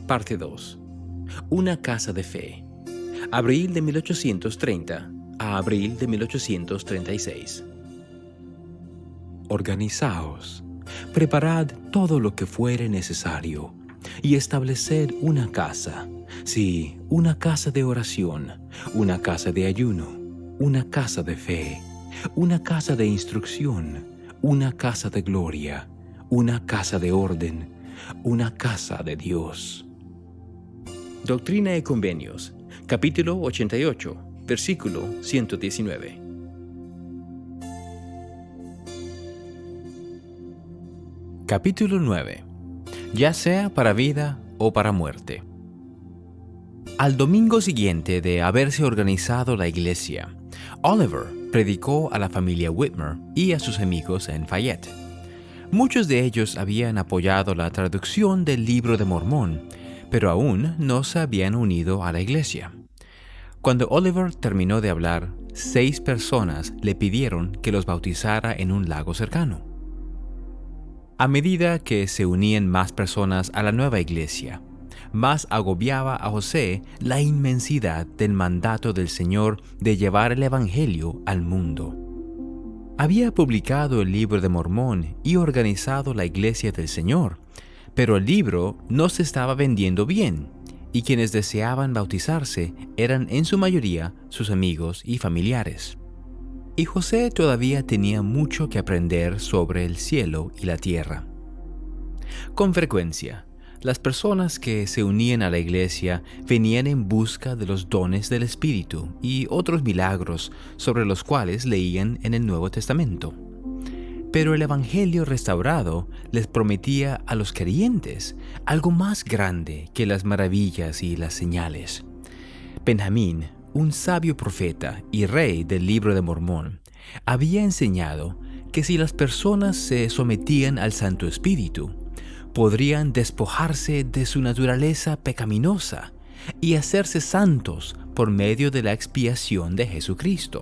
Parte 2. Una casa de fe. Abril de 1830 a abril de 1836. Organizaos, preparad todo lo que fuere necesario y estableced una casa, sí, una casa de oración, una casa de ayuno, una casa de fe, una casa de instrucción, una casa de gloria, una casa de orden, una casa de Dios. Doctrina y Convenios, capítulo 88, versículo 119. Capítulo 9. Ya sea para vida o para muerte. Al domingo siguiente de haberse organizado la iglesia, Oliver predicó a la familia Whitmer y a sus amigos en Fayette. Muchos de ellos habían apoyado la traducción del Libro de Mormón, pero aún no se habían unido a la iglesia. Cuando Oliver terminó de hablar, 6 personas le pidieron que los bautizara en un lago cercano. A medida que se unían más personas a la nueva iglesia, más agobiaba a José la inmensidad del mandato del Señor de llevar el Evangelio al mundo. Había publicado el Libro de Mormón y organizado la Iglesia del Señor, pero el libro no se estaba vendiendo bien, y quienes deseaban bautizarse eran en su mayoría sus amigos y familiares. Y José todavía tenía mucho que aprender sobre el cielo y la tierra. Con frecuencia, las personas que se unían a la iglesia venían en busca de los dones del Espíritu y otros milagros sobre los cuales leían en el Nuevo Testamento. Pero el Evangelio restaurado les prometía a los creyentes algo más grande que las maravillas y las señales. Benjamín, un sabio profeta y rey del Libro de Mormón, había enseñado que si las personas se sometían al Santo Espíritu, podrían despojarse de su naturaleza pecaminosa y hacerse santos por medio de la expiación de Jesucristo.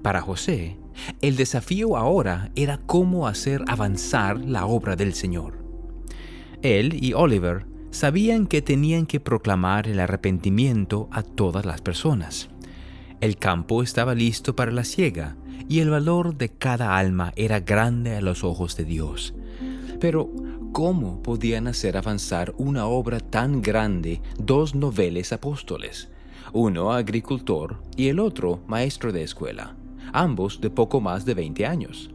Para José, el desafío ahora era cómo hacer avanzar la obra del Señor. Él y Oliver sabían que tenían que proclamar el arrepentimiento a todas las personas. El campo estaba listo para la siega y el valor de cada alma era grande a los ojos de Dios. Pero, ¿cómo podían hacer avanzar una obra tan grande 2 noveles apóstoles? Uno agricultor y el otro maestro de escuela, ambos de poco más de 20 años.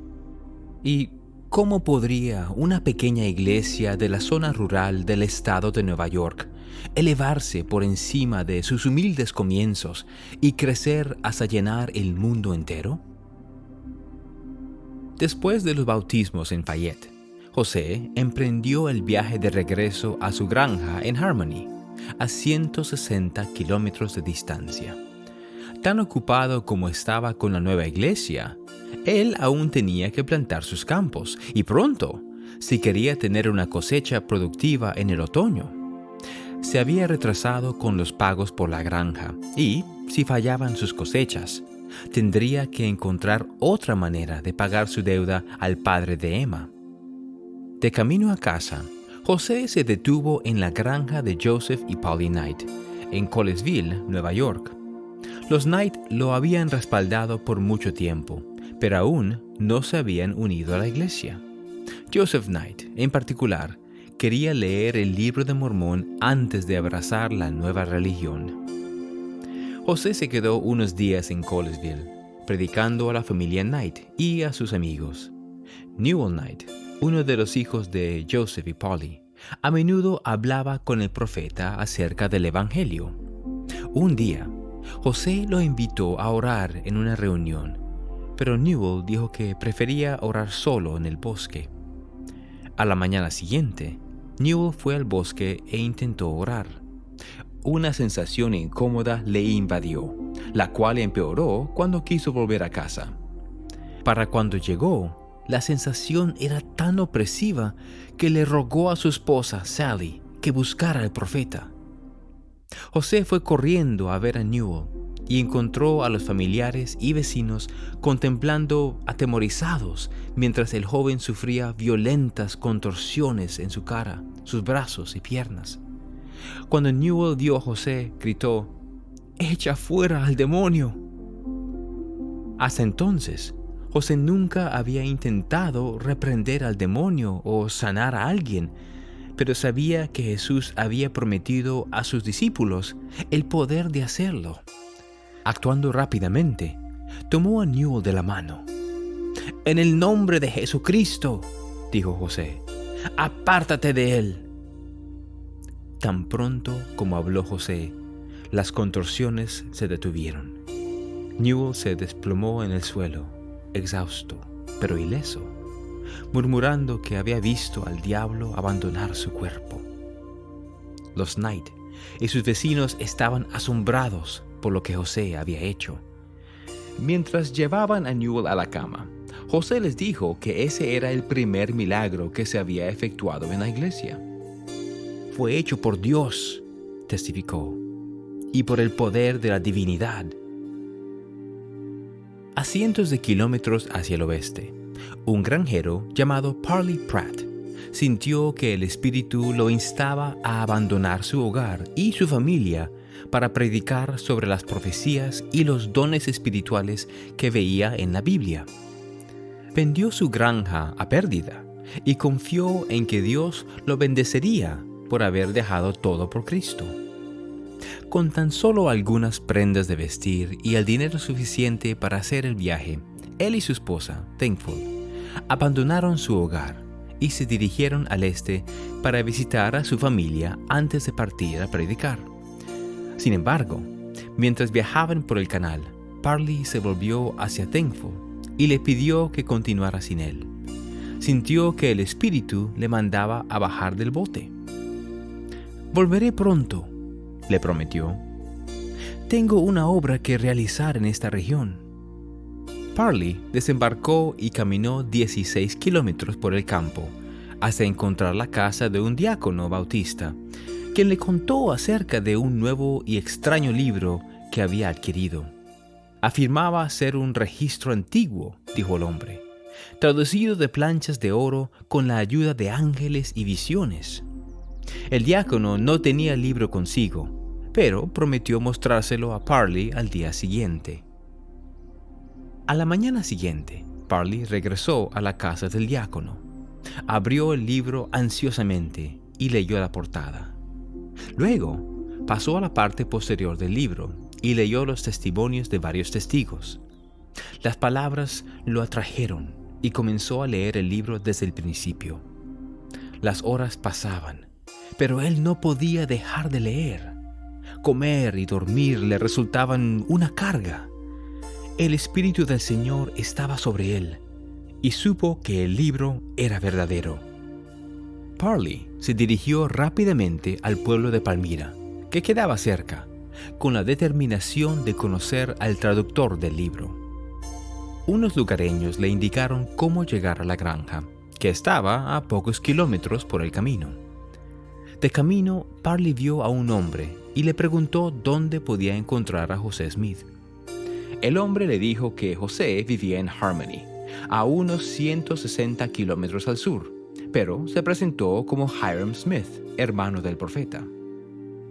¿Y cómo podría una pequeña iglesia de la zona rural del estado de Nueva York elevarse por encima de sus humildes comienzos y crecer hasta llenar el mundo entero? Después de los bautismos en Fayette, José emprendió el viaje de regreso a su granja en Harmony, a 160 kilómetros de distancia. Tan ocupado como estaba con la nueva iglesia, él aún tenía que plantar sus campos, y pronto, si quería tener una cosecha productiva en el otoño. Se había retrasado con los pagos por la granja, y, si fallaban sus cosechas, tendría que encontrar otra manera de pagar su deuda al padre de Emma. De camino a casa, José se detuvo en la granja de Joseph y Polly Knight, en Colesville, Nueva York. Los Knight lo habían respaldado por mucho tiempo, pero aún no se habían unido a la iglesia. Joseph Knight, en particular, quería leer el Libro de Mormón antes de abrazar la nueva religión. José se quedó unos días en Colesville, predicando a la familia Knight y a sus amigos. Newell Knight, uno de los hijos de Joseph y Polly, a menudo hablaba con el profeta acerca del Evangelio. Un día, José lo invitó a orar en una reunión, pero Newell dijo que prefería orar solo en el bosque. A la mañana siguiente, Newell fue al bosque e intentó orar. Una sensación incómoda le invadió, la cual empeoró cuando quiso volver a casa. Para cuando llegó, la sensación era tan opresiva que le rogó a su esposa, Sally, que buscara al profeta. José fue corriendo a ver a Newell, y encontró a los familiares y vecinos contemplando atemorizados mientras el joven sufría violentas contorsiones en su cara, sus brazos y piernas. Cuando Newell vio a José, gritó: «¡Echa fuera al demonio!». Hasta entonces, José nunca había intentado reprender al demonio o sanar a alguien, pero sabía que Jesús había prometido a sus discípulos el poder de hacerlo. Actuando rápidamente, tomó a Newell de la mano. «En el nombre de Jesucristo», dijo José, «apártate de él». Tan pronto como habló José, las contorsiones se detuvieron. Newell se desplomó en el suelo, exhausto, pero ileso, murmurando que había visto al diablo abandonar su cuerpo. Los Knight y sus vecinos estaban asombrados por lo que José había hecho. Mientras llevaban a Newell a la cama, José les dijo que ese era el primer milagro que se había efectuado en la iglesia. «Fue hecho por Dios», testificó, «y por el poder de la divinidad». A cientos de kilómetros hacia el oeste, un granjero llamado Parley Pratt sintió que el Espíritu lo instaba a abandonar su hogar y su familia para predicar sobre las profecías y los dones espirituales que veía en la Biblia. Vendió su granja a pérdida y confió en que Dios lo bendecería por haber dejado todo por Cristo. Con tan solo algunas prendas de vestir y el dinero suficiente para hacer el viaje, él y su esposa, Thankful, abandonaron su hogar y se dirigieron al este para visitar a su familia antes de partir a predicar. Sin embargo, mientras viajaban por el canal, Parley se volvió hacia Thankful y le pidió que continuara sin él. Sintió que el Espíritu le mandaba a bajar del bote. «Volveré pronto», le prometió. «Tengo una obra que realizar en esta región». Parley desembarcó y caminó 16 kilómetros por el campo hasta encontrar la casa de un diácono bautista, quien le contó acerca de un nuevo y extraño libro que había adquirido. Afirmaba ser un registro antiguo, dijo el hombre, traducido de planchas de oro con la ayuda de ángeles y visiones. El diácono no tenía el libro consigo, pero prometió mostrárselo a Parley al día siguiente. A la mañana siguiente, Parley regresó a la casa del diácono. Abrió el libro ansiosamente y leyó la portada. Luego, pasó a la parte posterior del libro y leyó los testimonios de varios testigos. Las palabras lo atrajeron y comenzó a leer el libro desde el principio. Las horas pasaban, pero él no podía dejar de leer. Comer y dormir le resultaban una carga. El Espíritu del Señor estaba sobre él y supo que el libro era verdadero. Parley se dirigió rápidamente al pueblo de Palmira, que quedaba cerca, con la determinación de conocer al traductor del libro. Unos lugareños le indicaron cómo llegar a la granja, que estaba a pocos kilómetros por el camino. De camino, Parley vio a un hombre y le preguntó dónde podía encontrar a José Smith. El hombre le dijo que José vivía en Harmony, a unos 160 kilómetros al sur, pero se presentó como Hyrum Smith, hermano del profeta.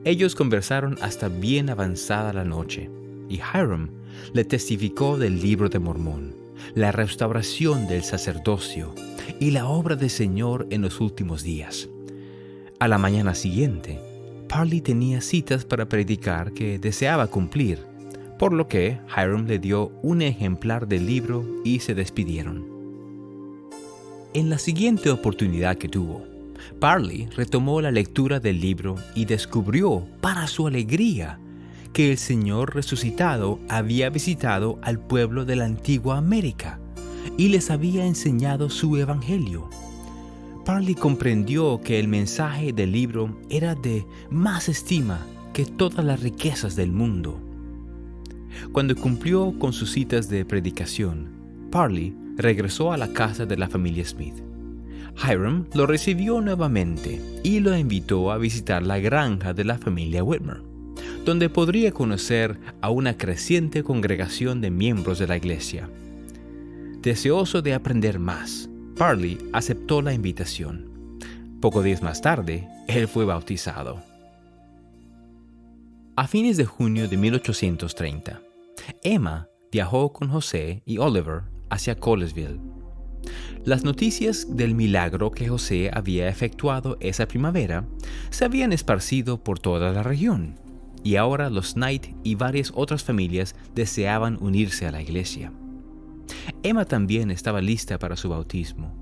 Ellos conversaron hasta bien avanzada la noche, y Hyrum le testificó del libro de Mormón, la restauración del sacerdocio y la obra del Señor en los últimos días. A la mañana siguiente, Parley tenía citas para predicar que deseaba cumplir, por lo que Hyrum le dio un ejemplar del libro y se despidieron. En la siguiente oportunidad que tuvo, Parley retomó la lectura del libro y descubrió, para su alegría, que el Señor resucitado había visitado al pueblo de la antigua América y les había enseñado su evangelio. Parley comprendió que el mensaje del libro era de más estima que todas las riquezas del mundo. Cuando cumplió con sus citas de predicación, Parley regresó a la casa de la familia Smith. Hyrum lo recibió nuevamente y lo invitó a visitar la granja de la familia Whitmer, donde podría conocer a una creciente congregación de miembros de la iglesia. Deseoso de aprender más, Parley aceptó la invitación. Pocos días más tarde, él fue bautizado. A fines de junio de 1830, Emma viajó con José y Oliver hacia Colesville. Las noticias del milagro que José había efectuado esa primavera se habían esparcido por toda la región, y ahora los Knight y varias otras familias deseaban unirse a la iglesia. Emma también estaba lista para su bautismo.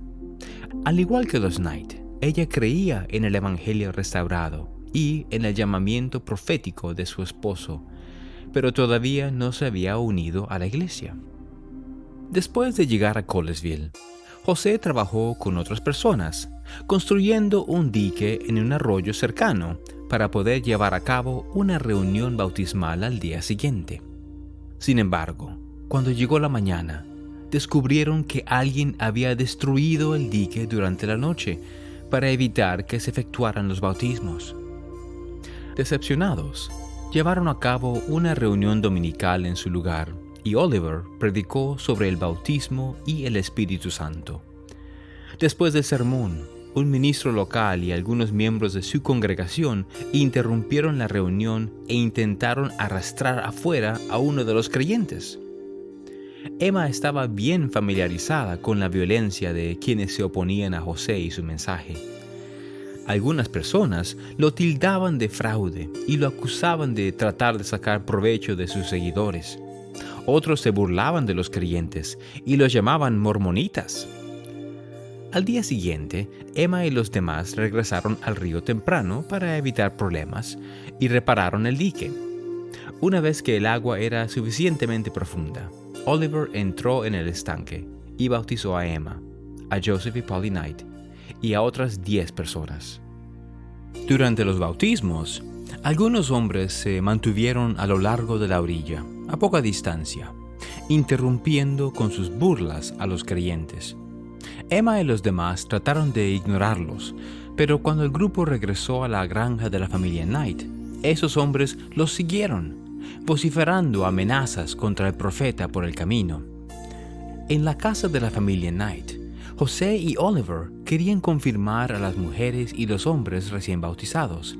Al igual que los Knight, ella creía en el Evangelio restaurado y en el llamamiento profético de su esposo, pero todavía no se había unido a la iglesia. Después de llegar a Colesville, José trabajó con otras personas, construyendo un dique en un arroyo cercano para poder llevar a cabo una reunión bautismal al día siguiente. Sin embargo, cuando llegó la mañana, descubrieron que alguien había destruido el dique durante la noche para evitar que se efectuaran los bautismos. Decepcionados, llevaron a cabo una reunión dominical en su lugar y Oliver predicó sobre el bautismo y el Espíritu Santo. Después del sermón, un ministro local y algunos miembros de su congregación interrumpieron la reunión e intentaron arrastrar afuera a uno de los creyentes. Emma estaba bien familiarizada con la violencia de quienes se oponían a José y su mensaje. Algunas personas lo tildaban de fraude y lo acusaban de tratar de sacar provecho de sus seguidores. Otros se burlaban de los creyentes y los llamaban mormonitas. Al día siguiente, Emma y los demás regresaron al río temprano para evitar problemas y repararon el dique. Una vez que el agua era suficientemente profunda, Oliver entró en el estanque y bautizó a Emma, a Joseph y Polly Knight y a otras 10 personas. Durante los bautismos, algunos hombres se mantuvieron a lo largo de la orilla, a poca distancia, interrumpiendo con sus burlas a los creyentes. Emma y los demás trataron de ignorarlos, pero cuando el grupo regresó a la granja de la familia Knight, esos hombres los siguieron, vociferando amenazas contra el profeta por el camino. En la casa de la familia Knight, José y Oliver querían confirmar a las mujeres y los hombres recién bautizados,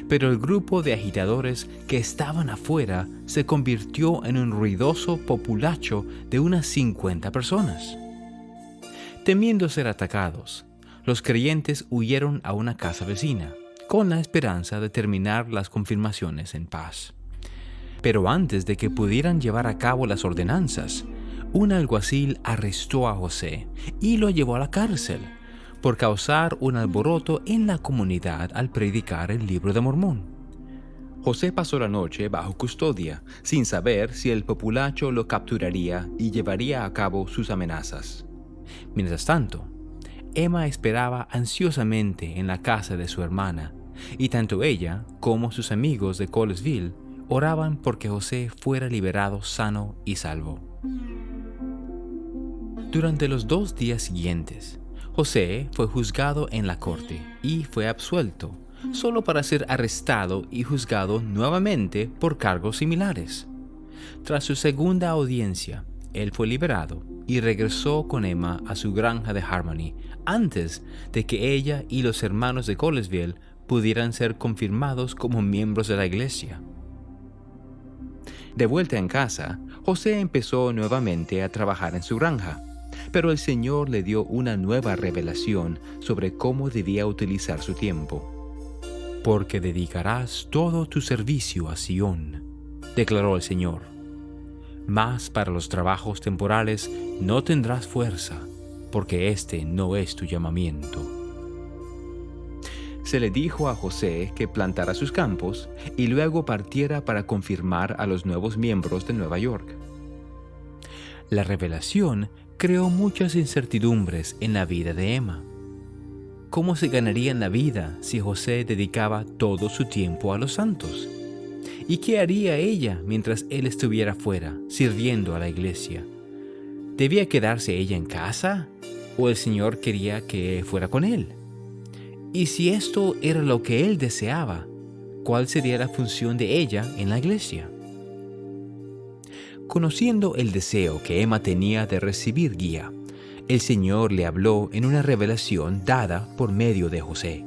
pero el grupo de agitadores que estaban afuera se convirtió en un ruidoso populacho de unas 50 personas. Temiendo ser atacados, los creyentes huyeron a una casa vecina, con la esperanza de terminar las confirmaciones en paz. Pero antes de que pudieran llevar a cabo las ordenanzas, un alguacil arrestó a José y lo llevó a la cárcel por causar un alboroto en la comunidad al predicar el libro de Mormón. José pasó la noche bajo custodia, sin saber si el populacho lo capturaría y llevaría a cabo sus amenazas. Mientras tanto, Emma esperaba ansiosamente en la casa de su hermana, y tanto ella como sus amigos de Colesville oraban porque José fuera liberado sano y salvo. Durante los 2 días siguientes, José fue juzgado en la corte y fue absuelto, solo para ser arrestado y juzgado nuevamente por cargos similares. Tras su segunda audiencia, él fue liberado y regresó con Emma a su granja de Harmony antes de que ella y los hermanos de Colesville pudieran ser confirmados como miembros de la iglesia. De vuelta en casa, José empezó nuevamente a trabajar en su granja, pero el Señor le dio una nueva revelación sobre cómo debía utilizar su tiempo. «Porque dedicarás todo tu servicio a Sión», declaró el Señor. «Mas para los trabajos temporales no tendrás fuerza, porque este no es tu llamamiento». Se le dijo a José que plantara sus campos y luego partiera para confirmar a los nuevos miembros de Nueva York. La revelación creó muchas incertidumbres en la vida de Emma. ¿Cómo se ganarían la vida si José dedicaba todo su tiempo a los santos? ¿Y qué haría ella mientras él estuviera fuera, sirviendo a la iglesia? ¿Debía quedarse ella en casa? ¿O el Señor quería que fuera con él? Y si esto era lo que él deseaba, cuál sería la función de ella en la iglesia. Conociendo el deseo que Emma tenía de recibir guía, el Señor le habló en una revelación dada por medio de José.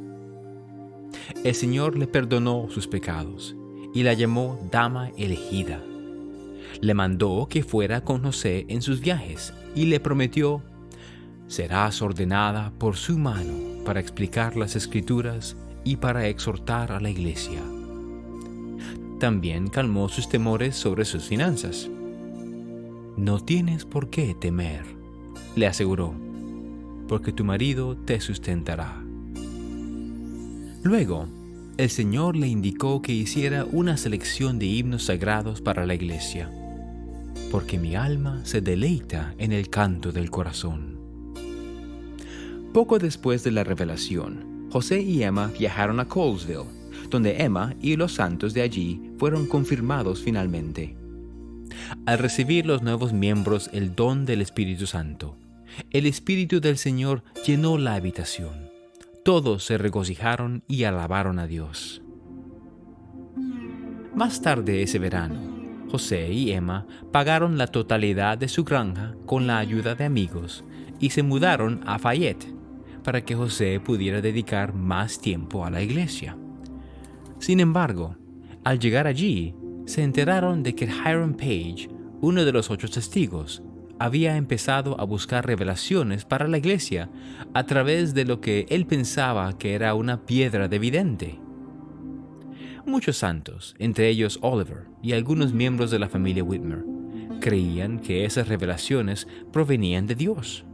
El Señor le perdonó sus pecados y la llamó dama elegida. Le mandó que fuera con José en sus viajes y le prometió: serás ordenada por su mano para explicar las Escrituras y para exhortar a la iglesia. También calmó sus temores sobre sus finanzas. No tienes por qué temer, le aseguró, porque tu marido te sustentará. Luego, el Señor le indicó que hiciera una selección de himnos sagrados para la iglesia, porque mi alma se deleita en el canto del corazón. Poco después de la revelación, José y Emma viajaron a Colesville, donde Emma y los santos de allí fueron confirmados finalmente. Al recibir los nuevos miembros el don del Espíritu Santo, el Espíritu del Señor llenó la habitación. Todos se regocijaron y alabaron a Dios. Más tarde ese verano, José y Emma pagaron la totalidad de su granja con la ayuda de amigos y se mudaron a Fayette para que José pudiera dedicar más tiempo a la iglesia. Sin embargo, al llegar allí, se enteraron de que Hiram Page, uno de los 8 testigos, había empezado a buscar revelaciones para la iglesia a través de lo que él pensaba que era una piedra de vidente. Muchos santos, entre ellos Oliver y algunos miembros de la familia Whitmer, creían que esas revelaciones provenían de Dios.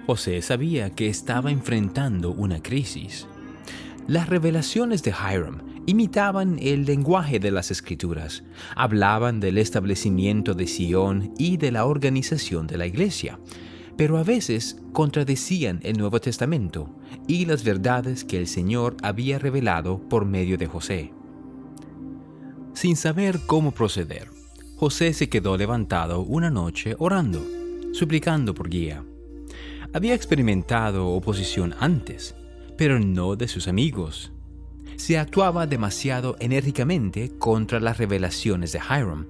José sabía que estaba enfrentando una crisis. Las revelaciones de Hiram imitaban el lenguaje de las Escrituras, hablaban del establecimiento de Sion y de la organización de la iglesia, pero a veces contradecían el Nuevo Testamento y las verdades que el Señor había revelado por medio de José. Sin saber cómo proceder, José se quedó levantado una noche orando, suplicando por guía. Había experimentado oposición antes, pero no de sus amigos. Se actuaba demasiado enérgicamente contra las revelaciones de Hiram.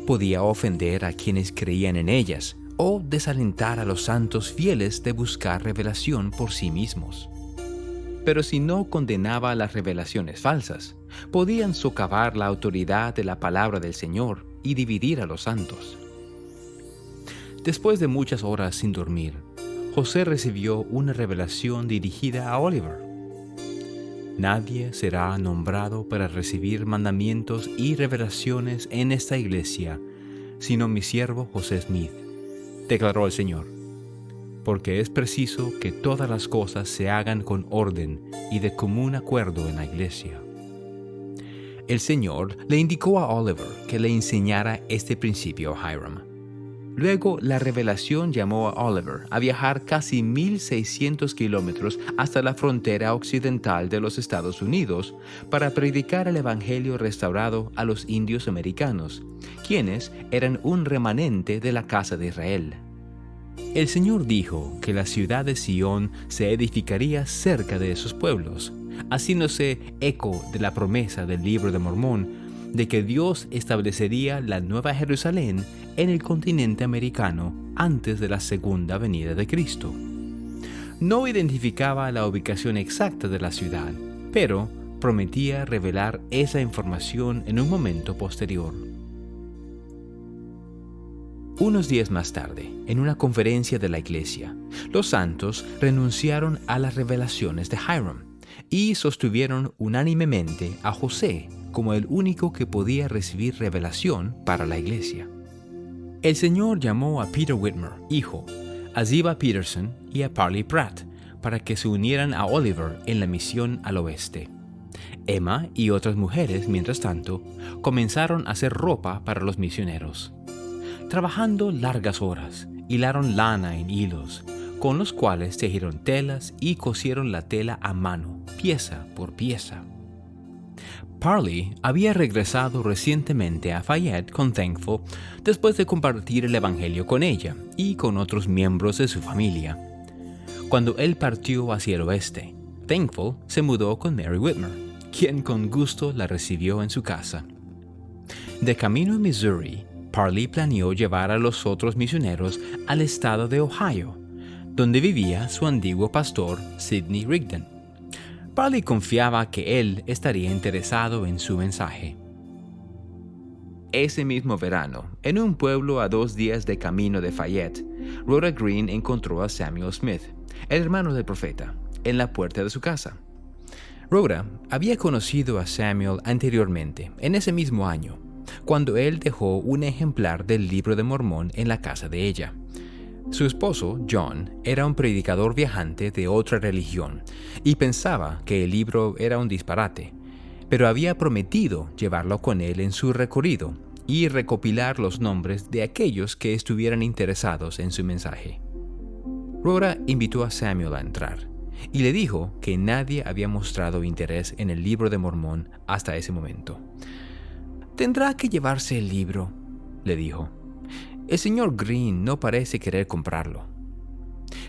Podía ofender a quienes creían en ellas o desalentar a los santos fieles de buscar revelación por sí mismos. Pero si no condenaba las revelaciones falsas, podían socavar la autoridad de la palabra del Señor y dividir a los santos. Después de muchas horas sin dormir, José recibió una revelación dirigida a Oliver. Nadie será nombrado para recibir mandamientos y revelaciones en esta iglesia, sino mi siervo José Smith, declaró el Señor, porque es preciso que todas las cosas se hagan con orden y de común acuerdo en la iglesia. El Señor le indicó a Oliver que le enseñara este principio a Hiram. Luego, la revelación llamó a Oliver a viajar casi 1,600 kilómetros hasta la frontera occidental de los Estados Unidos para predicar el Evangelio restaurado a los indios americanos, quienes eran un remanente de la casa de Israel. El Señor dijo que la ciudad de Sion se edificaría cerca de esos pueblos, haciéndose eco de la promesa del Libro de Mormón de que Dios establecería la Nueva Jerusalén en el continente americano antes de la segunda venida de Cristo. No identificaba la ubicación exacta de la ciudad, pero prometía revelar esa información en un momento posterior. Unos días más tarde, en una conferencia de la iglesia, los santos renunciaron a las revelaciones de Hiram y sostuvieron unánimemente a José como el único que podía recibir revelación para la iglesia. El Señor llamó a Peter Whitmer, hijo, a Ziba Peterson y a Parley Pratt para que se unieran a Oliver en la misión al oeste. Emma y otras mujeres, mientras tanto, comenzaron a hacer ropa para los misioneros. Trabajando largas horas, hilaron lana en hilos, con los cuales tejieron telas y cosieron la tela a mano, pieza por pieza. Parley había regresado recientemente a Fayette con Thankful después de compartir el Evangelio con ella y con otros miembros de su familia. Cuando él partió hacia el oeste, Thankful se mudó con Mary Whitmer, quien con gusto la recibió en su casa. De camino a Missouri, Parley planeó llevar a los otros misioneros al estado de Ohio, donde vivía su antiguo pastor Sidney Rigdon. Parley confiaba que él estaría interesado en su mensaje. Ese mismo verano, en un pueblo a 2 días de camino de Fayette, Rhoda Green encontró a Samuel Smith, el hermano del profeta, en la puerta de su casa. Rhoda había conocido a Samuel anteriormente, en ese mismo año, cuando él dejó un ejemplar del Libro de Mormón en la casa de ella. Su esposo, John, era un predicador viajante de otra religión y pensaba que el libro era un disparate, pero había prometido llevarlo con él en su recorrido y recopilar los nombres de aquellos que estuvieran interesados en su mensaje. Rhoda invitó a Samuel a entrar y le dijo que nadie había mostrado interés en el Libro de Mormón hasta ese momento. «Tendrá que llevarse el libro», le dijo. «El señor Green no parece querer comprarlo».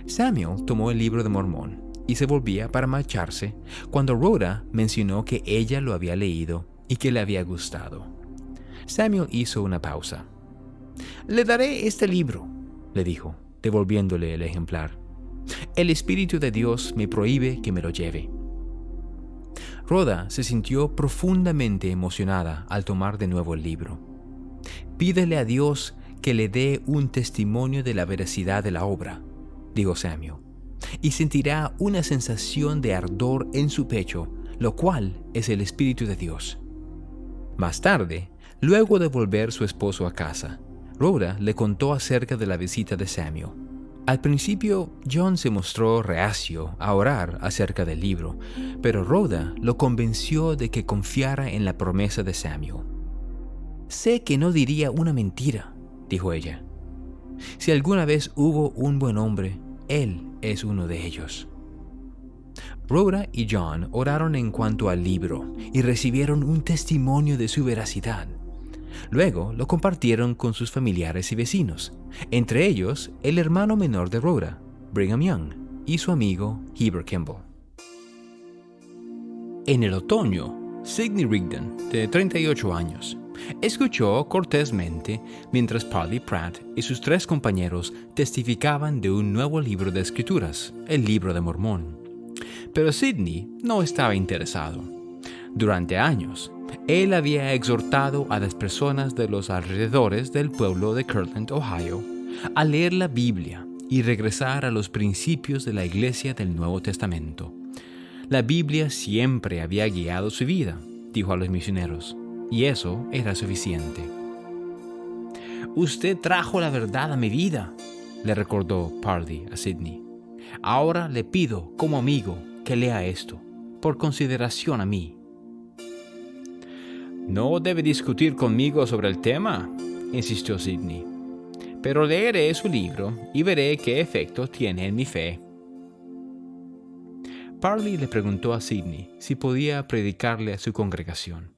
Samuel tomó el Libro de Mormón y se volvía para marcharse cuando Rhoda mencionó que ella lo había leído y que le había gustado. Samuel hizo una pausa. «Le daré este libro», le dijo, devolviéndole el ejemplar. «El Espíritu de Dios me prohíbe que me lo lleve». Rhoda se sintió profundamente emocionada al tomar de nuevo el libro. «Pídele a Dios que le dé un testimonio de la veracidad de la obra», dijo Samuel, «y sentirá una sensación de ardor en su pecho, lo cual es el Espíritu de Dios». Más tarde, luego de volver su esposo a casa, Rhoda le contó acerca de la visita de Samuel. Al principio, John se mostró reacio a orar acerca del libro, pero Rhoda lo convenció de que confiara en la promesa de Samuel. «Sé que no diría una mentira», dijo ella. «Si alguna vez hubo un buen hombre, él es uno de ellos». Rhoda y John oraron en cuanto al libro y recibieron un testimonio de su veracidad. Luego lo compartieron con sus familiares y vecinos, entre ellos el hermano menor de Rhoda, Brigham Young, y su amigo Heber Kimball. En el otoño, Sidney Rigdon, de 38 años, escuchó cortésmente mientras Parley Pratt y sus 3 compañeros testificaban de un nuevo libro de escrituras, el Libro de Mormón. Pero Sidney no estaba interesado. Durante años, él había exhortado a las personas de los alrededores del pueblo de Kirtland, Ohio, a leer la Biblia y regresar a los principios de la Iglesia del Nuevo Testamento. La Biblia siempre había guiado su vida, dijo a los misioneros, y eso era suficiente. «Usted trajo la verdad a mi vida», le recordó Parley a Sidney. «Ahora le pido, como amigo, que lea esto, por consideración a mí». «No debe discutir conmigo sobre el tema», insistió Sidney. «Pero leeré su libro y veré qué efecto tiene en mi fe». Parley le preguntó a Sidney si podía predicarle a su congregación.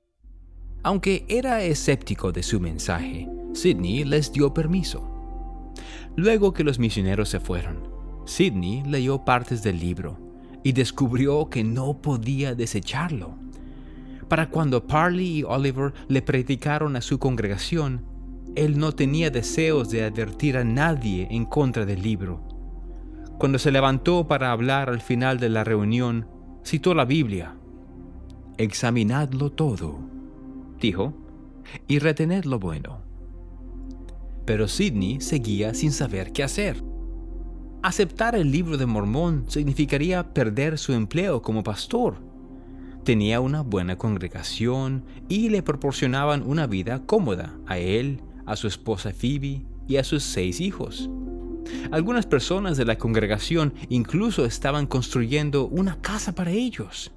Aunque era escéptico de su mensaje, Sidney les dio permiso. Luego que los misioneros se fueron, Sidney leyó partes del libro y descubrió que no podía desecharlo. Para cuando Parley y Oliver le predicaron a su congregación, él no tenía deseos de advertir a nadie en contra del libro. Cuando se levantó para hablar al final de la reunión, citó la Biblia. «Examinadlo todo», dijo, «y retened lo bueno». Pero Sidney seguía sin saber qué hacer. Aceptar el Libro de Mormón significaría perder su empleo como pastor. Tenía una buena congregación y le proporcionaban una vida cómoda a él, a su esposa Phoebe y a sus 6 hijos. Algunas personas de la congregación incluso estaban construyendo una casa para ellos.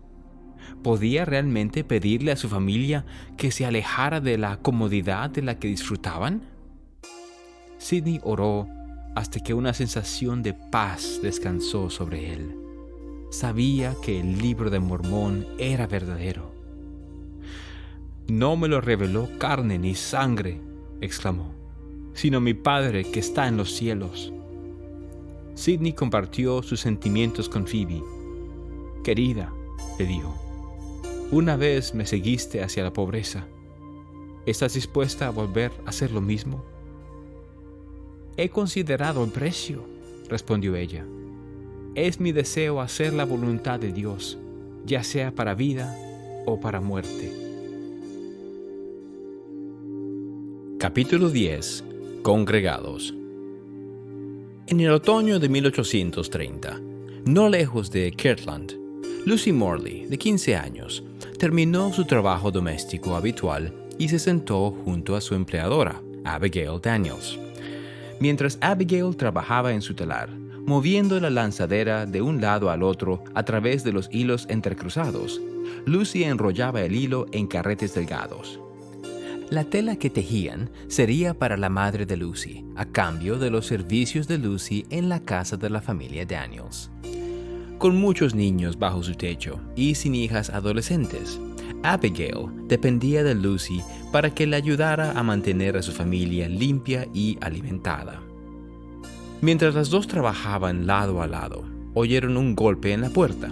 ¿Podía realmente pedirle a su familia que se alejara de la comodidad de la que disfrutaban? Sidney oró hasta que una sensación de paz descansó sobre él. Sabía que el Libro de Mormón era verdadero. «No me lo reveló carne ni sangre», exclamó, «sino mi Padre que está en los cielos». Sidney compartió sus sentimientos con Phoebe. «Querida», le dijo, Una vez me seguiste hacia la pobreza. ¿Estás dispuesta a volver a hacer lo mismo? He considerado el precio, respondió ella. Es mi deseo hacer la voluntad de Dios, ya sea para vida o para muerte. Capítulo 10. Congregados. En el otoño de 1830, no lejos de Kirtland, Lucy Morley, de 15 años, terminó su trabajo doméstico habitual y se sentó junto a su empleadora, Abigail Daniels. Mientras Abigail trabajaba en su telar, moviendo la lanzadera de un lado al otro a través de los hilos entrecruzados, Lucy enrollaba el hilo en carretes delgados. La tela que tejían sería para la madre de Lucy, a cambio de los servicios de Lucy en la casa de la familia Daniels. Con muchos niños bajo su techo y sin hijas adolescentes, Abigail dependía de Lucy para que le ayudara a mantener a su familia limpia y alimentada. Mientras las dos trabajaban lado a lado, oyeron un golpe en la puerta.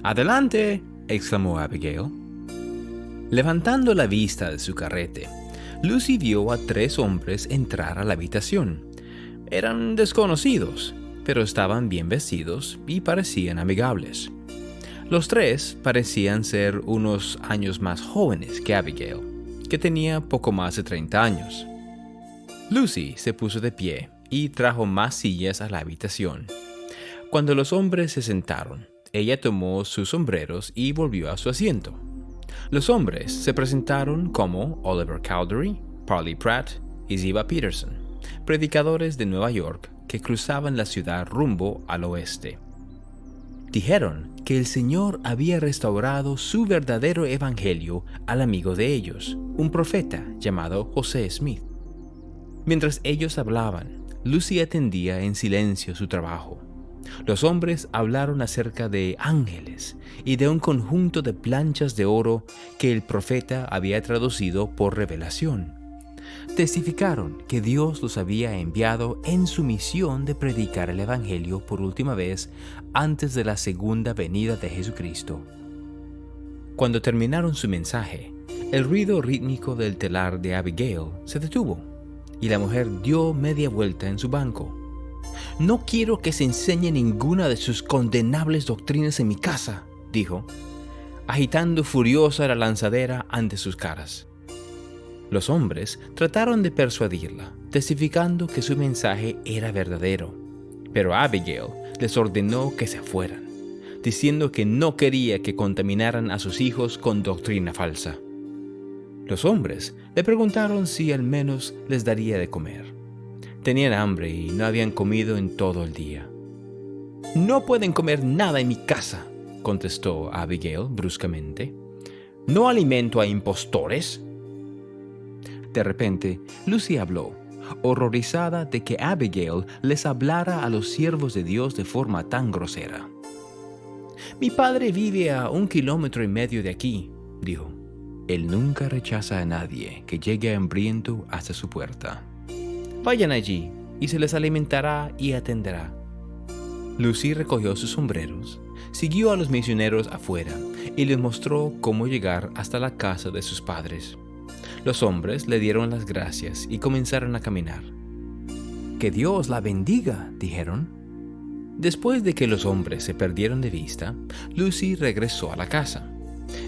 ¡Adelante!, exclamó Abigail. Levantando la vista de su carrete, Lucy vio a 3 hombres entrar a la habitación. Eran desconocidos, pero estaban bien vestidos y parecían amigables. Los 3 parecían ser unos años más jóvenes que Abigail, que tenía poco más de 30 años. Lucy se puso de pie y trajo más sillas a la habitación. Cuando los hombres se sentaron, ella tomó sus sombreros y volvió a su asiento. Los hombres se presentaron como Oliver Cowdery, Parley Pratt y Ziba Peterson, predicadores de Nueva York que cruzaban la ciudad rumbo al oeste. Dijeron que el Señor había restaurado su verdadero evangelio al amigo de ellos, un profeta llamado José Smith. Mientras ellos hablaban, Lucy atendía en silencio su trabajo. Los hombres hablaron acerca de ángeles y de un conjunto de planchas de oro que el profeta había traducido por revelación. Testificaron que Dios los había enviado en su misión de predicar el Evangelio por última vez antes de la segunda venida de Jesucristo. Cuando terminaron su mensaje, el ruido rítmico del telar de Abigail se detuvo y la mujer dio media vuelta en su banco. «No quiero que se enseñe ninguna de sus condenables doctrinas en mi casa», dijo, agitando furiosa la lanzadera ante sus caras. Los hombres trataron de persuadirla, testificando que su mensaje era verdadero, pero Abigail les ordenó que se fueran, diciendo que no quería que contaminaran a sus hijos con doctrina falsa. Los hombres le preguntaron si al menos les daría de comer. Tenían hambre y no habían comido en todo el día. «No pueden comer nada en mi casa», contestó Abigail bruscamente. «¿No alimento a impostores?» De repente, Lucy habló, horrorizada de que Abigail les hablara a los siervos de Dios de forma tan grosera. «Mi padre vive a 1,5 kilómetros de aquí», dijo. «Él nunca rechaza a nadie que llegue hambriento hasta su puerta. Vayan allí y se les alimentará y atenderá». Lucy recogió sus sombreros, siguió a los misioneros afuera y les mostró cómo llegar hasta la casa de sus padres. Los hombres le dieron las gracias y comenzaron a caminar. «Que Dios la bendiga», dijeron. Después de que los hombres se perdieron de vista, Lucy regresó a la casa.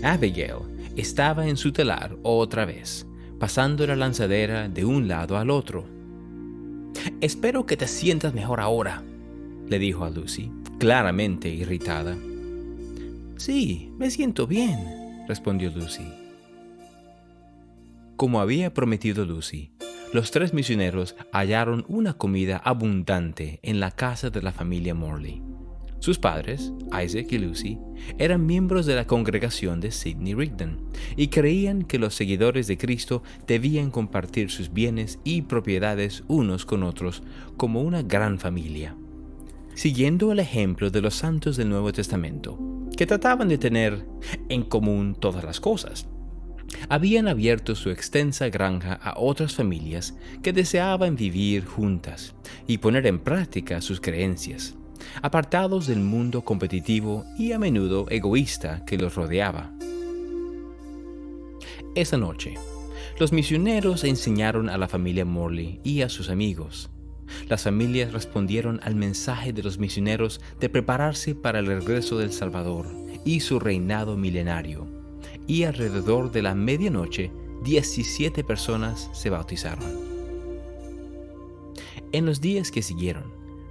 Abigail estaba en su telar otra vez, pasando la lanzadera de un lado al otro. «Espero que te sientas mejor ahora», le dijo a Lucy, claramente irritada. «Sí, me siento bien», respondió Lucy. Como había prometido Lucy, los 3 misioneros hallaron una comida abundante en la casa de la familia Morley. Sus padres, Isaac y Lucy, eran miembros de la congregación de Sidney Rigdon y creían que los seguidores de Cristo debían compartir sus bienes y propiedades unos con otros como una gran familia. Siguiendo el ejemplo de los santos del Nuevo Testamento, que trataban de tener en común todas las cosas, habían abierto su extensa granja a otras familias que deseaban vivir juntas y poner en práctica sus creencias, apartados del mundo competitivo y a menudo egoísta que los rodeaba. Esa noche, los misioneros enseñaron a la familia Morley y a sus amigos. Las familias respondieron al mensaje de los misioneros de prepararse para el regreso del Salvador y su reinado milenario, y alrededor de la medianoche, 17 personas se bautizaron. En los días que siguieron,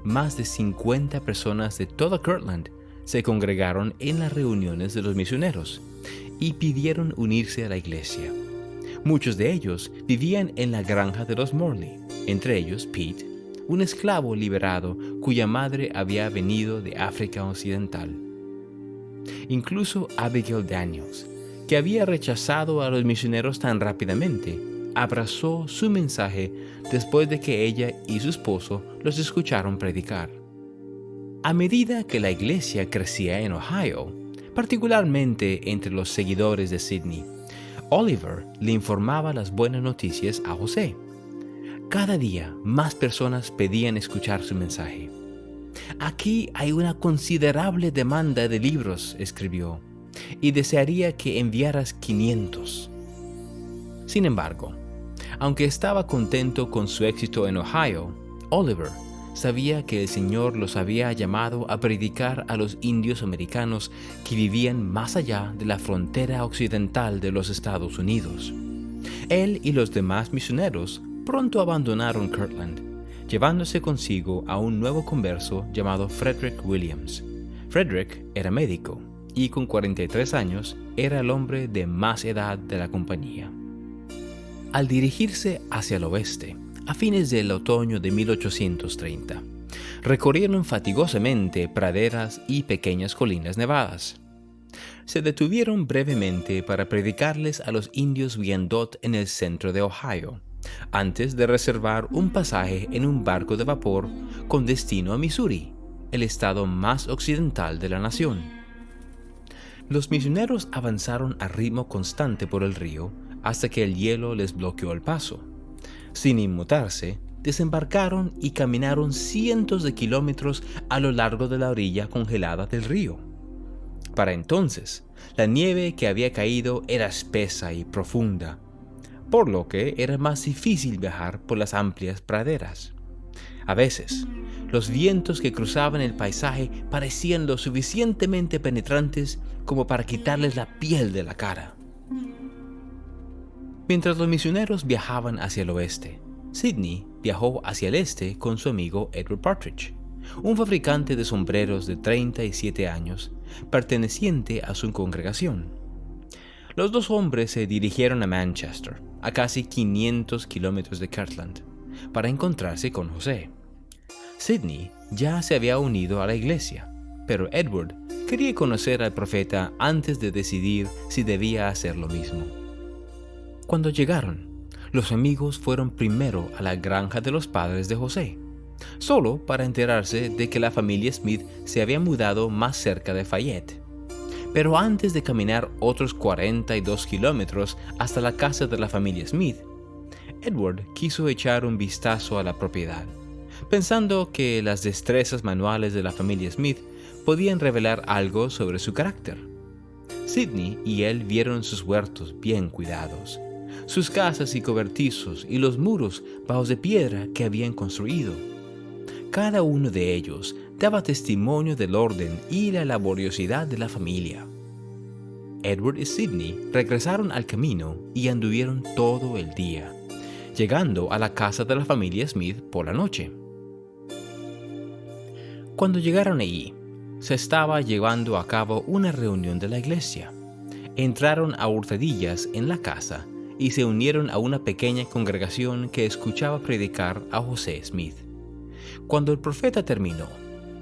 más de 50 personas de toda Kirtland se congregaron en las reuniones de los misioneros y pidieron unirse a la iglesia. Muchos de ellos vivían en la granja de los Morley, entre ellos Pete, un esclavo liberado cuya madre había venido de África Occidental. Incluso Abigail Daniels, que había rechazado a los misioneros tan rápidamente, abrazó su mensaje después de que ella y su esposo los escucharon predicar. A medida que la iglesia crecía en Ohio, particularmente entre los seguidores de Sidney, Oliver le informaba las buenas noticias a José. Cada día más personas pedían escuchar su mensaje. «Aquí hay una considerable demanda de libros», escribió, «y desearía que enviaras 500». Sin embargo, aunque estaba contento con su éxito en Ohio, Oliver sabía que el Señor los había llamado a predicar a los indios americanos que vivían más allá de la frontera occidental de los Estados Unidos. Él y los demás misioneros pronto abandonaron Kirtland, llevándose consigo a un nuevo converso llamado Frederick Williams. Frederick era médico y con 43 años era el hombre de más edad de la compañía. Al dirigirse hacia el oeste, a fines del otoño de 1830, recorrieron fatigosamente praderas y pequeñas colinas nevadas. Se detuvieron brevemente para predicarles a los indios Wyandot en el centro de Ohio, antes de reservar un pasaje en un barco de vapor con destino a Missouri, el estado más occidental de la nación. Los misioneros avanzaron a ritmo constante por el río hasta que el hielo les bloqueó el paso. Sin inmutarse, desembarcaron y caminaron cientos de kilómetros a lo largo de la orilla congelada del río. Para entonces, la nieve que había caído era espesa y profunda, por lo que era más difícil viajar por las amplias praderas. A veces, los vientos que cruzaban el paisaje parecían lo suficientemente penetrantes como para quitarles la piel de la cara. Mientras los misioneros viajaban hacia el oeste, Sidney viajó hacia el este con su amigo Edward Partridge, un fabricante de sombreros de 37 años, perteneciente a su congregación. Los dos hombres se dirigieron a Manchester, a casi 500 kilómetros de Kirtland, para encontrarse con José. Sidney ya se había unido a la iglesia, pero Edward quería conocer al profeta antes de decidir si debía hacer lo mismo. Cuando llegaron, los amigos fueron primero a la granja de los padres de José, solo para enterarse de que la familia Smith se había mudado más cerca de Fayette. Pero antes de caminar otros 42 kilómetros hasta la casa de la familia Smith, Edward quiso echar un vistazo a la propiedad, pensando que las destrezas manuales de la familia Smith podían revelar algo sobre su carácter. Sidney y él vieron sus huertos bien cuidados, sus casas y cobertizos y los muros bajos de piedra que habían construido. Cada uno de ellos daba testimonio del orden y la laboriosidad de la familia. Edward y Sidney regresaron al camino y anduvieron todo el día, llegando a la casa de la familia Smith por la noche. Cuando llegaron allí, se estaba llevando a cabo una reunión de la iglesia. Entraron a hurtadillas en la casa y se unieron a una pequeña congregación que escuchaba predicar a José Smith. Cuando el profeta terminó,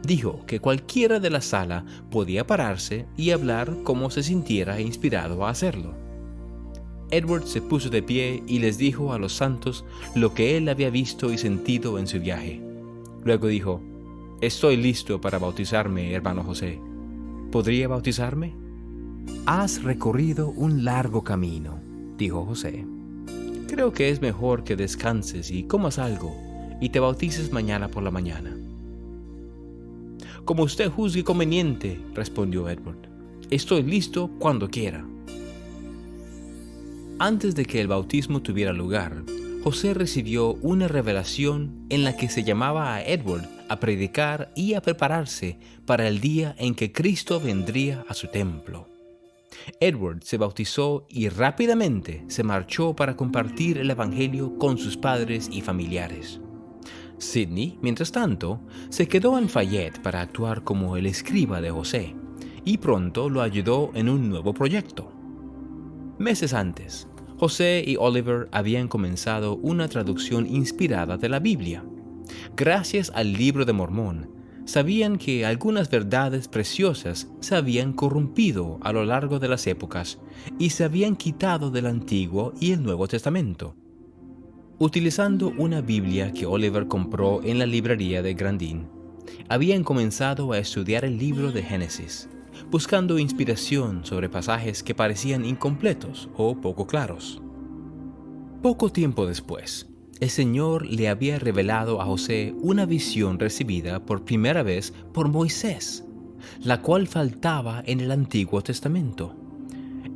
dijo que cualquiera de la sala podía pararse y hablar como se sintiera inspirado a hacerlo. Edward se puso de pie y les dijo a los santos lo que él había visto y sentido en su viaje. Luego dijo: «Estoy listo para bautizarme, hermano José. ¿Podría bautizarme?» «Has recorrido un largo camino», dijo José. «Creo que es mejor que descanses y comas algo y te bautices mañana por la mañana». «Como usted juzgue conveniente», respondió Edward. «Estoy listo cuando quiera». Antes de que el bautismo tuviera lugar, José recibió una revelación en la que se llamaba a Edward a predicar y a prepararse para el día en que Cristo vendría a su templo. Edward se bautizó y rápidamente se marchó para compartir el evangelio con sus padres y familiares. Sidney, mientras tanto, se quedó en Fayette para actuar como el escriba de José y pronto lo ayudó en un nuevo proyecto. Meses antes, José y Oliver habían comenzado una traducción inspirada de la Biblia. Gracias al Libro de Mormón, sabían que algunas verdades preciosas se habían corrompido a lo largo de las épocas y se habían quitado del Antiguo y el Nuevo Testamento. Utilizando una Biblia que Oliver compró en la librería de Grandin, habían comenzado a estudiar el libro de Génesis, buscando inspiración sobre pasajes que parecían incompletos o poco claros. Poco tiempo después, el Señor le había revelado a José una visión recibida por primera vez por Moisés, la cual faltaba en el Antiguo Testamento.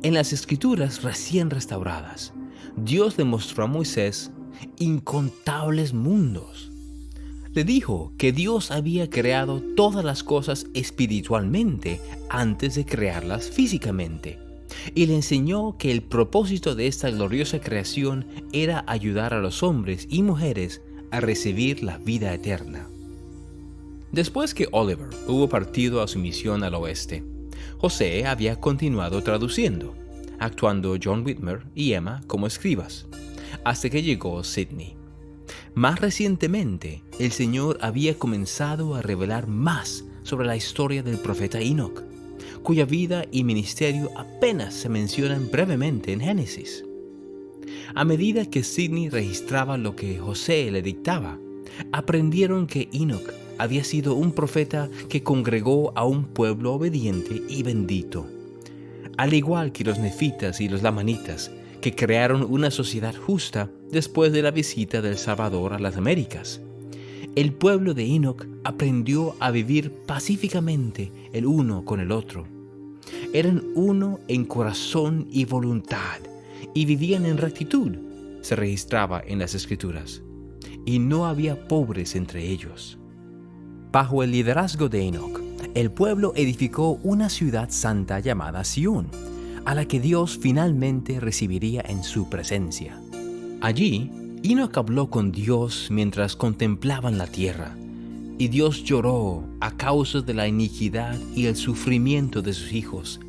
En las Escrituras recién restauradas, Dios le mostró a Moisés incontables mundos. Le dijo que Dios había creado todas las cosas espiritualmente antes de crearlas físicamente, y le enseñó que el propósito de esta gloriosa creación era ayudar a los hombres y mujeres a recibir la vida eterna. Después que Oliver hubo partido a su misión al oeste, José había continuado traduciendo, actuando John Whitmer y Emma como escribas, hasta que llegó Sidney. Más recientemente, el Señor había comenzado a revelar más sobre la historia del profeta Enoch, cuya vida y ministerio apenas se mencionan brevemente en Génesis. A medida que Sidney registraba lo que José le dictaba, aprendieron que Enoch había sido un profeta que congregó a un pueblo obediente y bendito. Al igual que los nefitas y los lamanitas, que crearon una sociedad justa después de la visita del Salvador a las Américas. El pueblo de Enoch aprendió a vivir pacíficamente el uno con el otro. Eran uno en corazón y voluntad, y vivían en rectitud, se registraba en las Escrituras, y no había pobres entre ellos. Bajo el liderazgo de Enoch, el pueblo edificó una ciudad santa llamada Sión, a la que Dios finalmente recibiría en su presencia. Allí, Enoch habló con Dios mientras contemplaban la tierra, y Dios lloró a causa de la iniquidad y el sufrimiento de sus hijos.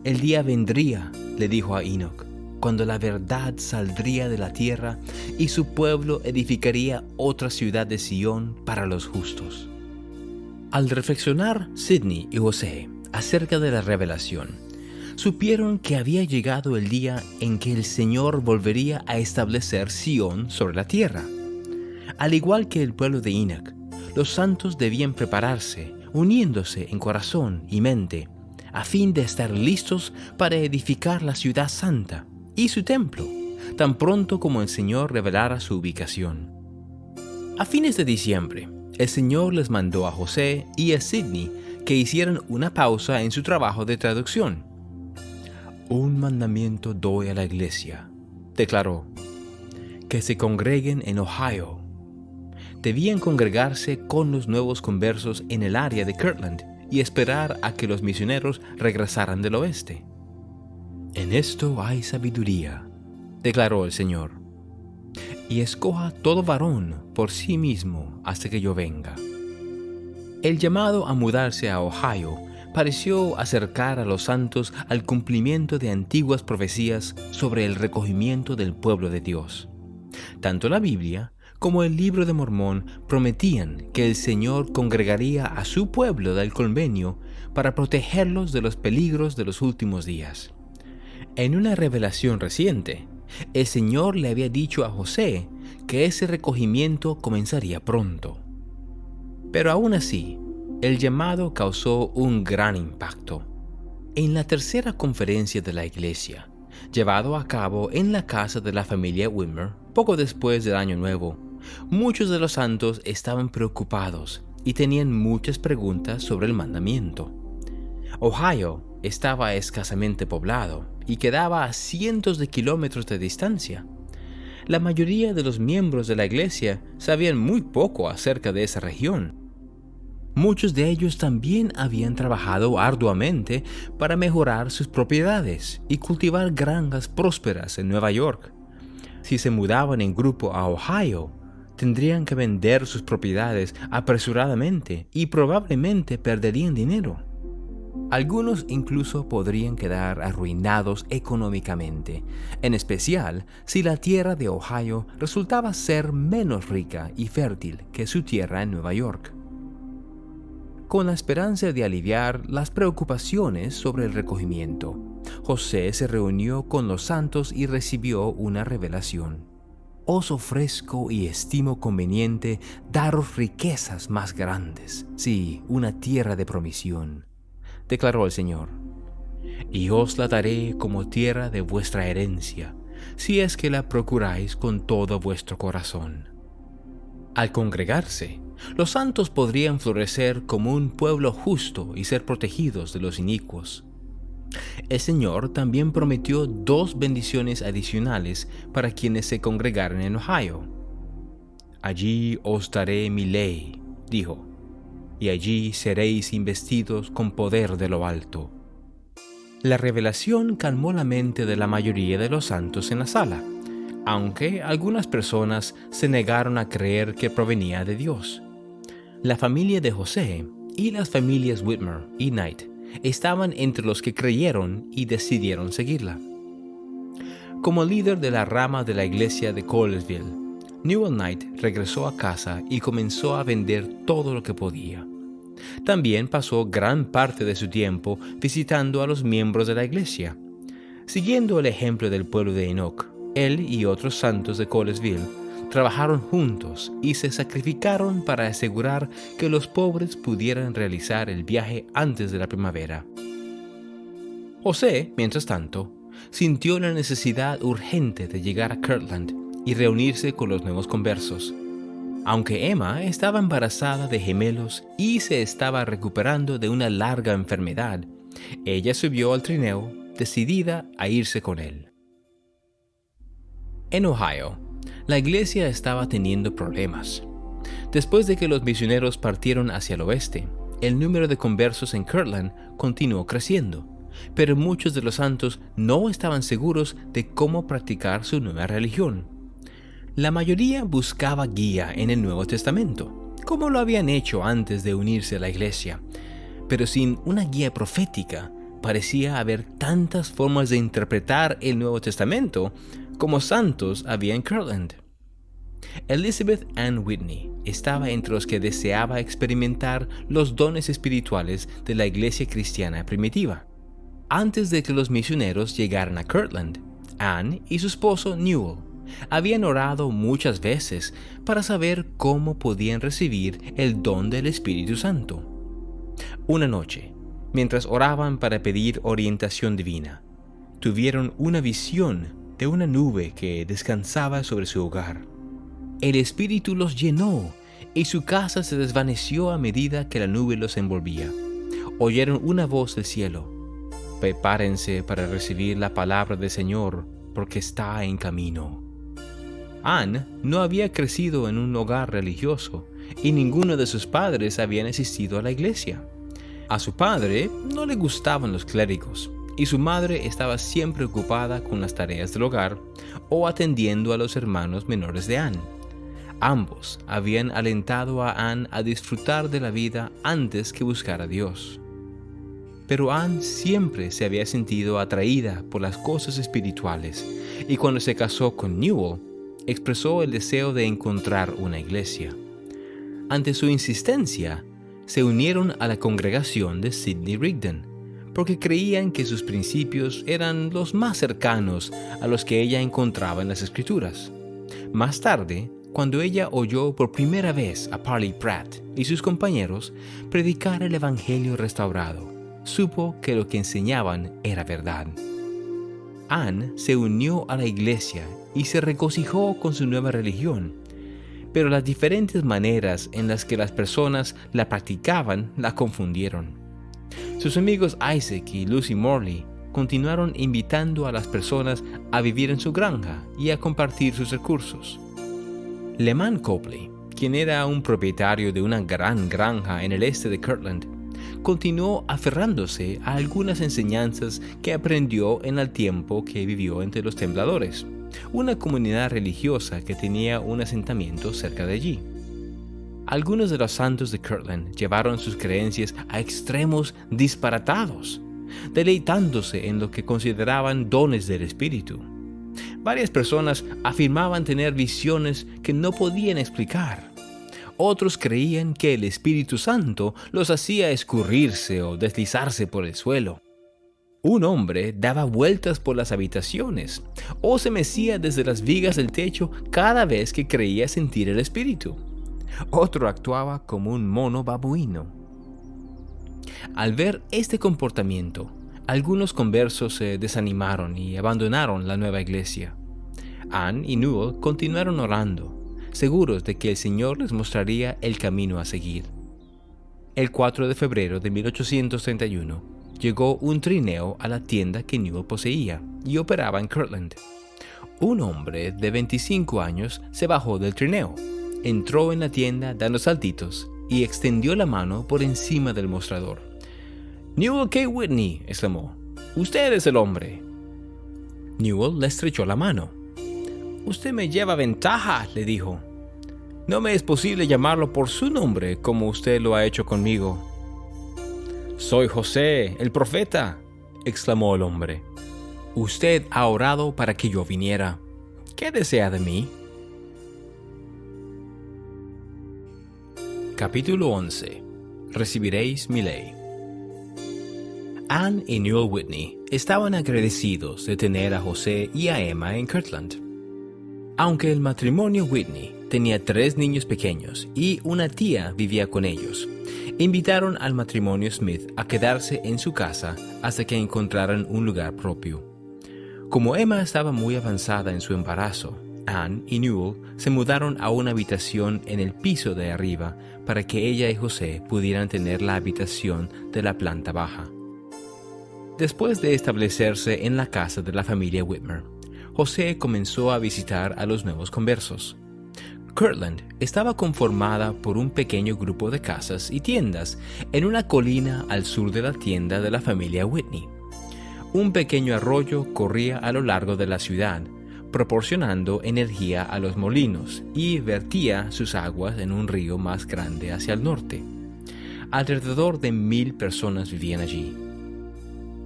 El día vendría, le dijo a Enoch, cuando la verdad saldría de la tierra y su pueblo edificaría otra ciudad de Sión para los justos. Al reflexionar Sidney y José acerca de la revelación, supieron que había llegado el día en que el Señor volvería a establecer Sión sobre la tierra. Al igual que el pueblo de Enoch, los santos debían prepararse, uniéndose en corazón y mente, a fin de estar listos para edificar la ciudad santa y su templo, tan pronto como el Señor revelara su ubicación. A fines de diciembre, el Señor les mandó a José y a Sidney que hicieran una pausa en su trabajo de traducción. Un mandamiento doy a la iglesia, declaró, que se congreguen en Ohio. Debían congregarse con los nuevos conversos en el área de Kirtland y esperar a que los misioneros regresaran del oeste. En esto hay sabiduría, declaró el Señor, y escoja todo varón por sí mismo hasta que yo venga. El llamado a mudarse a Ohio pareció acercar a los santos al cumplimiento de antiguas profecías sobre el recogimiento del pueblo de Dios. Tanto la Biblia como el Libro de Mormón prometían que el Señor congregaría a su pueblo del convenio para protegerlos de los peligros de los últimos días. En una revelación reciente, el Señor le había dicho a José que ese recogimiento comenzaría pronto. Pero aún así, el llamado causó un gran impacto. En la tercera conferencia de la iglesia, llevado a cabo en la casa de la familia Whitmer, poco después del Año Nuevo, muchos de los santos estaban preocupados y tenían muchas preguntas sobre el mandamiento. Ohio estaba escasamente poblado y quedaba a cientos de kilómetros de distancia. La mayoría de los miembros de la iglesia sabían muy poco acerca de esa región. Muchos de ellos también habían trabajado arduamente para mejorar sus propiedades y cultivar granjas prósperas en Nueva York. Si se mudaban en grupo a Ohio, tendrían que vender sus propiedades apresuradamente y probablemente perderían dinero. Algunos incluso podrían quedar arruinados económicamente, en especial si la tierra de Ohio resultaba ser menos rica y fértil que su tierra en Nueva York. Con la esperanza de aliviar las preocupaciones sobre el recogimiento, José se reunió con los santos y recibió una revelación. Os ofrezco y estimo conveniente daros riquezas más grandes, sí, una tierra de promisión, declaró el Señor. Y os la daré como tierra de vuestra herencia, si es que la procuráis con todo vuestro corazón. Al congregarse, los santos podrían florecer como un pueblo justo y ser protegidos de los inicuos. El Señor también prometió 2 bendiciones adicionales para quienes se congregaran en Ohio. Allí os daré mi ley, dijo, y allí seréis investidos con poder de lo alto. La revelación calmó la mente de la mayoría de los santos en la sala, aunque algunas personas se negaron a creer que provenía de Dios. La familia de José y las familias Whitmer y Knight estaban entre los que creyeron y decidieron seguirla. Como líder de la rama de la iglesia de Colesville, Newell Knight regresó a casa y comenzó a vender todo lo que podía. También pasó gran parte de su tiempo visitando a los miembros de la iglesia. Siguiendo el ejemplo del pueblo de Enoch, él y otros santos de Colesville trabajaron juntos y se sacrificaron para asegurar que los pobres pudieran realizar el viaje antes de la primavera. José, mientras tanto, sintió la necesidad urgente de llegar a Kirtland y reunirse con los nuevos conversos. Aunque Emma estaba embarazada de gemelos y se estaba recuperando de una larga enfermedad, ella subió al trineo, decidida a irse con él. En Ohio, la iglesia estaba teniendo problemas. Después de que los misioneros partieron hacia el oeste, el número de conversos en Kirtland continuó creciendo, pero muchos de los santos no estaban seguros de cómo practicar su nueva religión. La mayoría buscaba guía en el Nuevo Testamento, como lo habían hecho antes de unirse a la iglesia, pero sin una guía profética, parecía haber tantas formas de interpretar el Nuevo Testamento como santos había en Kirtland. Elizabeth Ann Whitney estaba entre los que deseaba experimentar los dones espirituales de la iglesia cristiana primitiva. Antes de que los misioneros llegaran a Kirtland, Ann y su esposo Newell habían orado muchas veces para saber cómo podían recibir el don del Espíritu Santo. Una noche, mientras oraban para pedir orientación divina, tuvieron una visión de una nube que descansaba sobre su hogar. El Espíritu los llenó y su casa se desvaneció a medida que la nube los envolvía. Oyeron una voz del cielo: «Prepárense para recibir la palabra del Señor, porque está en camino». Ann no había crecido en un hogar religioso y ninguno de sus padres habían asistido a la iglesia. A su padre no le gustaban los clérigos y su madre estaba siempre ocupada con las tareas del hogar o atendiendo a los hermanos menores de Ann. Ambos habían alentado a Ann a disfrutar de la vida antes que buscar a Dios. Pero Ann siempre se había sentido atraída por las cosas espirituales y cuando se casó con Newell, expresó el deseo de encontrar una iglesia. Ante su insistencia, se unieron a la congregación de Sidney Rigdon, porque creían que sus principios eran los más cercanos a los que ella encontraba en las Escrituras. Más tarde, cuando ella oyó por primera vez a Parley Pratt y sus compañeros predicar el Evangelio restaurado, supo que lo que enseñaban era verdad. Ann se unió a la iglesia y se regocijó con su nueva religión, pero las diferentes maneras en las que las personas la practicaban la confundieron. Sus amigos Isaac y Lucy Morley continuaron invitando a las personas a vivir en su granja y a compartir sus recursos. Leman Copley, quien era un propietario de una gran granja en el este de Kirtland, continuó aferrándose a algunas enseñanzas que aprendió en el tiempo que vivió entre los Tembladores, una comunidad religiosa que tenía un asentamiento cerca de allí. Algunos de los santos de Kirtland llevaron sus creencias a extremos disparatados, deleitándose en lo que consideraban dones del espíritu. Varias personas afirmaban tener visiones que no podían explicar. Otros creían que el Espíritu Santo los hacía escurrirse o deslizarse por el suelo. Un hombre daba vueltas por las habitaciones o se mecía desde las vigas del techo cada vez que creía sentir el espíritu. Otro actuaba como un mono babuino. Al ver este comportamiento, algunos conversos se desanimaron y abandonaron la nueva iglesia. Ann y Newell continuaron orando, seguros de que el Señor les mostraría el camino a seguir. El 4 de febrero de 1831 llegó un trineo a la tienda que Newell poseía y operaba en Kirtland. Un hombre de 25 años se bajó del trineo, entró en la tienda dando saltitos y extendió la mano por encima del mostrador. «Newell K. Whitney», exclamó, «usted es el hombre». Newell le estrechó la mano. «Usted me lleva ventaja», le dijo. «No me es posible llamarlo por su nombre como usted lo ha hecho conmigo». «Soy José, el profeta», exclamó el hombre. «Usted ha orado para que yo viniera. ¿Qué desea de mí?» Capítulo 11. Recibiréis mi ley. Ann y Newell Whitney estaban agradecidos de tener a José y a Emma en Kirtland. Aunque el matrimonio Whitney tenía 3 niños pequeños y una tía vivía con ellos, invitaron al matrimonio Smith a quedarse en su casa hasta que encontraran un lugar propio. Como Emma estaba muy avanzada en su embarazo, Ann y Newell se mudaron a una habitación en el piso de arriba para que ella y José pudieran tener la habitación de la planta baja. Después de establecerse en la casa de la familia Whitmer, José comenzó a visitar a los nuevos conversos. Kirtland estaba conformada por un pequeño grupo de casas y tiendas en una colina al sur de la tienda de la familia Whitney. Un pequeño arroyo corría a lo largo de la ciudad, proporcionando energía a los molinos y vertía sus aguas en un río más grande hacia el norte. Alrededor de 1000 personas vivían allí.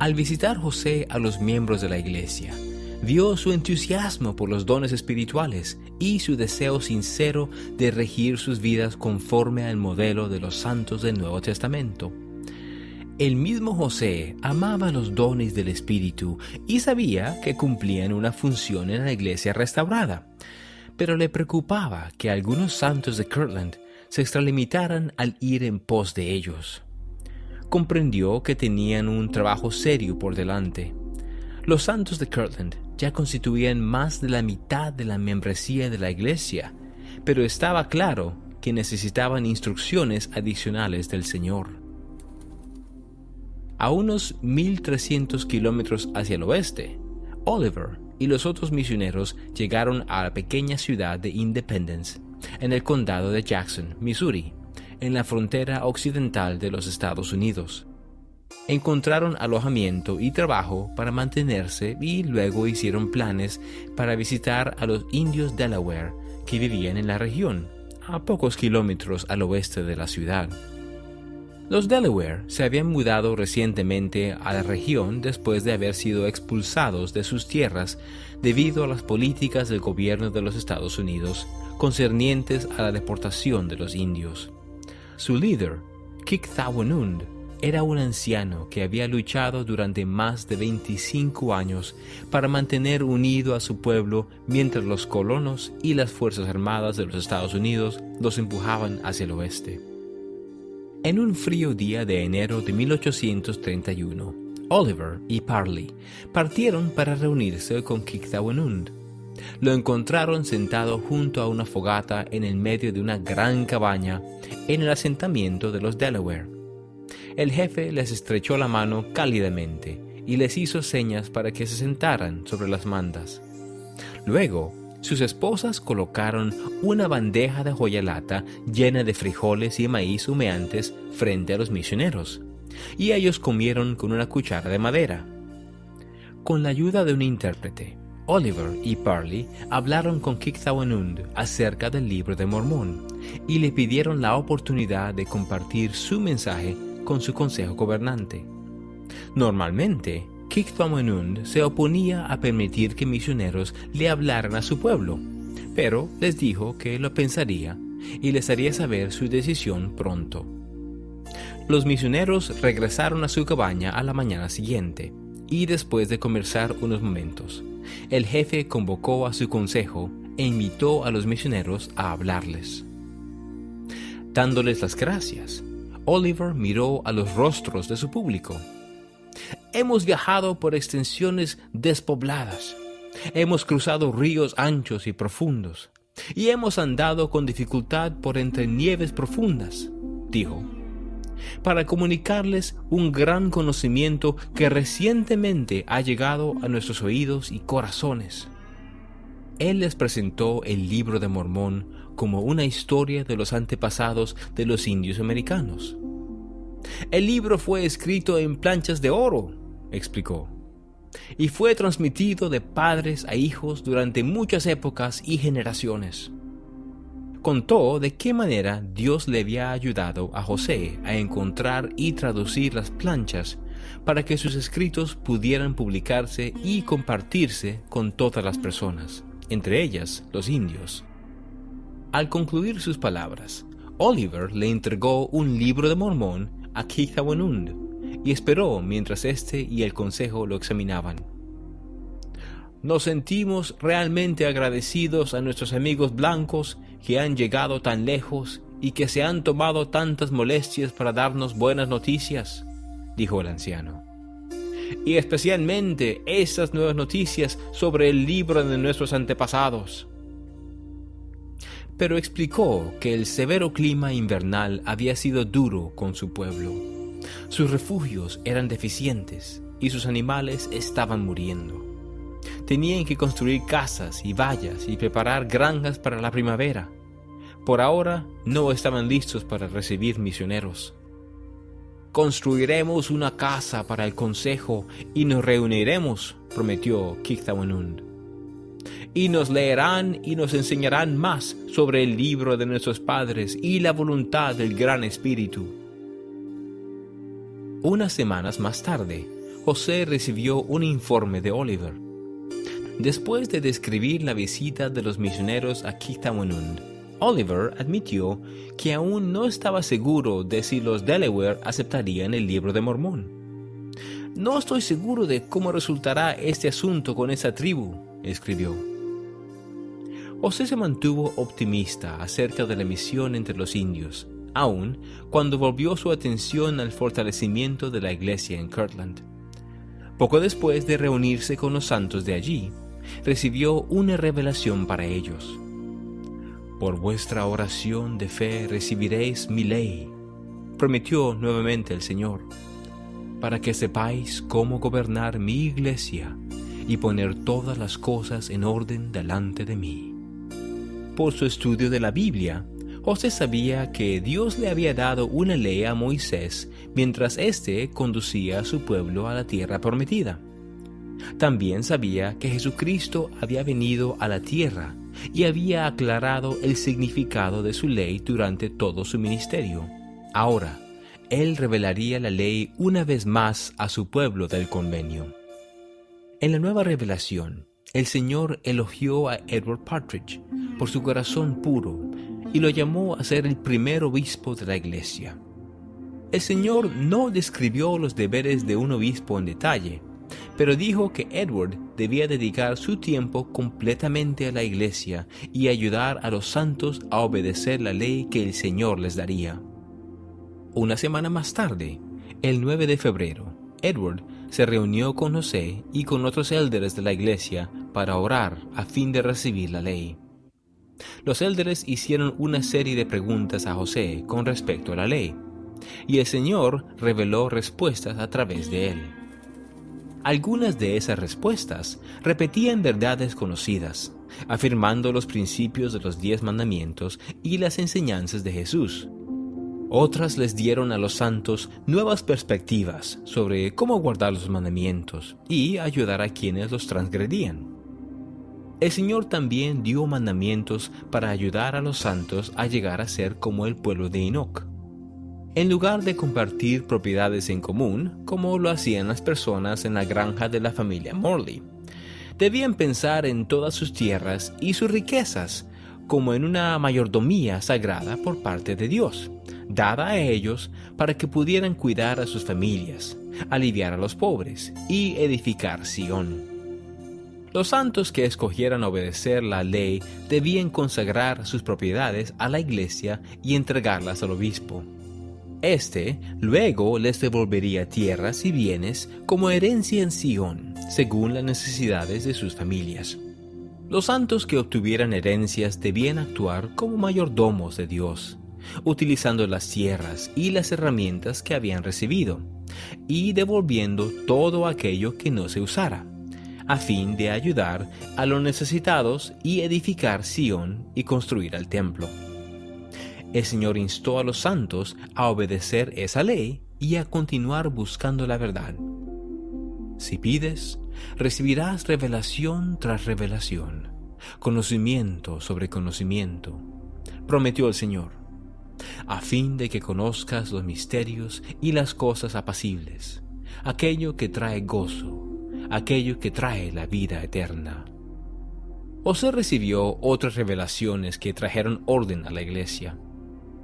Al visitar José a los miembros de la iglesia, vio su entusiasmo por los dones espirituales y su deseo sincero de regir sus vidas conforme al modelo de los santos del Nuevo Testamento. El mismo José amaba los dones del Espíritu y sabía que cumplían una función en la iglesia restaurada, pero le preocupaba que algunos santos de Kirtland se extralimitaran al ir en pos de ellos. Comprendió que tenían un trabajo serio por delante. Los santos de Kirtland ya constituían más de la mitad de la membresía de la iglesia, pero estaba claro que necesitaban instrucciones adicionales del Señor. A unos 1300 kilómetros hacia el oeste, Oliver y los otros misioneros llegaron a la pequeña ciudad de Independence, en el condado de Jackson, Missouri, en la frontera occidental de los Estados Unidos. Encontraron alojamiento y trabajo para mantenerse y luego hicieron planes para visitar a los indios Delaware que vivían en la región, a pocos kilómetros al oeste de la ciudad. Los Delaware se habían mudado recientemente a la región después de haber sido expulsados de sus tierras debido a las políticas del gobierno de los Estados Unidos concernientes a la deportación de los indios. Su líder, Kik-Thawanund, era un anciano que había luchado durante más de 25 años para mantener unido a su pueblo mientras los colonos y las Fuerzas Armadas de los Estados Unidos los empujaban hacia el oeste. En un frío día de enero de 1831, Oliver y Parley partieron para reunirse con Kik-Thawanund. Lo encontraron sentado junto a una fogata en el medio de una gran cabaña en el asentamiento de los Delaware. El jefe les estrechó la mano cálidamente y les hizo señas para que se sentaran sobre las mandas. Luego, sus esposas colocaron una bandeja de hojalata llena de frijoles y maíz humeantes frente a los misioneros, y ellos comieron con una cuchara de madera. Con la ayuda de un intérprete, Oliver y Parley hablaron con Kiktawanund acerca del Libro de Mormón y le pidieron la oportunidad de compartir su mensaje con su consejo gobernante. Normalmente, Kiktawanund se oponía a permitir que misioneros le hablaran a su pueblo, pero les dijo que lo pensaría y les haría saber su decisión pronto. Los misioneros regresaron a su cabaña a la mañana siguiente, y después de conversar unos momentos, el jefe convocó a su consejo e invitó a los misioneros a hablarles. Dándoles las gracias, Oliver miró a los rostros de su público. Hemos viajado por extensiones despobladas, hemos cruzado ríos anchos y profundos, y hemos andado con dificultad por entre nieves profundas, dijo, para comunicarles un gran conocimiento que recientemente ha llegado a nuestros oídos y corazones. Él les presentó el Libro de Mormón como una historia de los antepasados de los indios americanos. El libro fue escrito en planchas de oro, explicó, y fue transmitido de padres a hijos durante muchas épocas y generaciones. Contó de qué manera Dios le había ayudado a José a encontrar y traducir las planchas para que sus escritos pudieran publicarse y compartirse con todas las personas, entre ellas los indios. Al concluir sus palabras, Oliver le entregó un Libro de Mormón a Kiktawanund y esperó mientras éste y el consejo lo examinaban. Nos sentimos realmente agradecidos a nuestros amigos blancos que han llegado tan lejos y que se han tomado tantas molestias para darnos buenas noticias, dijo el anciano. Y especialmente esas nuevas noticias sobre el libro de nuestros antepasados. Pero explicó que el severo clima invernal había sido duro con su pueblo. Sus refugios eran deficientes y sus animales estaban muriendo. Tenían que construir casas y vallas y preparar granjas para la primavera. Por ahora no estaban listos para recibir misioneros. Construiremos una casa para el consejo y nos reuniremos, prometió Kiktawanund. Y nos leerán y nos enseñarán más sobre el libro de nuestros padres y la voluntad del Gran Espíritu. Unas semanas más tarde, José recibió un informe de Oliver. Después de describir la visita de los misioneros a Kiktawanund, Oliver admitió que aún no estaba seguro de si los Delaware aceptarían el Libro de Mormón. No estoy seguro de cómo resultará este asunto con esa tribu, escribió. José se mantuvo optimista acerca de la misión entre los indios, aun cuando volvió su atención al fortalecimiento de la iglesia en Kirtland. Poco después de reunirse con los santos de allí, recibió una revelación para ellos. Por vuestra oración de fe recibiréis mi ley, prometió nuevamente el Señor, para que sepáis cómo gobernar mi iglesia y poner todas las cosas en orden delante de mí. Por su estudio de la Biblia, José sabía que Dios le había dado una ley a Moisés mientras éste conducía a su pueblo a la tierra prometida. También sabía que Jesucristo había venido a la tierra y había aclarado el significado de su ley durante todo su ministerio. Ahora, él revelaría la ley una vez más a su pueblo del convenio. En la nueva revelación, el Señor elogió a Edward Partridge por su corazón puro y lo llamó a ser el primer obispo de la iglesia. El Señor no describió los deberes de un obispo en detalle, pero dijo que Edward debía dedicar su tiempo completamente a la iglesia y ayudar a los santos a obedecer la ley que el Señor les daría. Una semana más tarde, el 9 de febrero, Edward se reunió con José y con otros élderes de la iglesia para orar a fin de recibir la ley. Los élderes hicieron una serie de preguntas a José con respecto a la ley, y el Señor reveló respuestas a través de él. Algunas de esas respuestas repetían verdades conocidas, afirmando los principios de los 10 mandamientos y las enseñanzas de Jesús. Otras les dieron a los santos nuevas perspectivas sobre cómo guardar los mandamientos y ayudar a quienes los transgredían. El Señor también dio mandamientos para ayudar a los santos a llegar a ser como el pueblo de Enoc. En lugar de compartir propiedades en común, como lo hacían las personas en la granja de la familia Morley, debían pensar en todas sus tierras y sus riquezas como en una mayordomía sagrada por parte de Dios, dada a ellos para que pudieran cuidar a sus familias, aliviar a los pobres y edificar Sion. Los santos que escogieran obedecer la ley debían consagrar sus propiedades a la iglesia y entregarlas al obispo. Este luego les devolvería tierras y bienes como herencia en Sion, según las necesidades de sus familias. Los santos que obtuvieran herencias debían actuar como mayordomos de Dios, utilizando las tierras y las herramientas que habían recibido, y devolviendo todo aquello que no se usara, a fin de ayudar a los necesitados y edificar Sion y construir el templo. El Señor instó a los santos a obedecer esa ley y a continuar buscando la verdad. Si pides, recibirás revelación tras revelación, conocimiento sobre conocimiento, prometió el Señor, a fin de que conozcas los misterios y las cosas apacibles, aquello que trae gozo, aquello que trae la vida eterna. José recibió otras revelaciones que trajeron orden a la iglesia.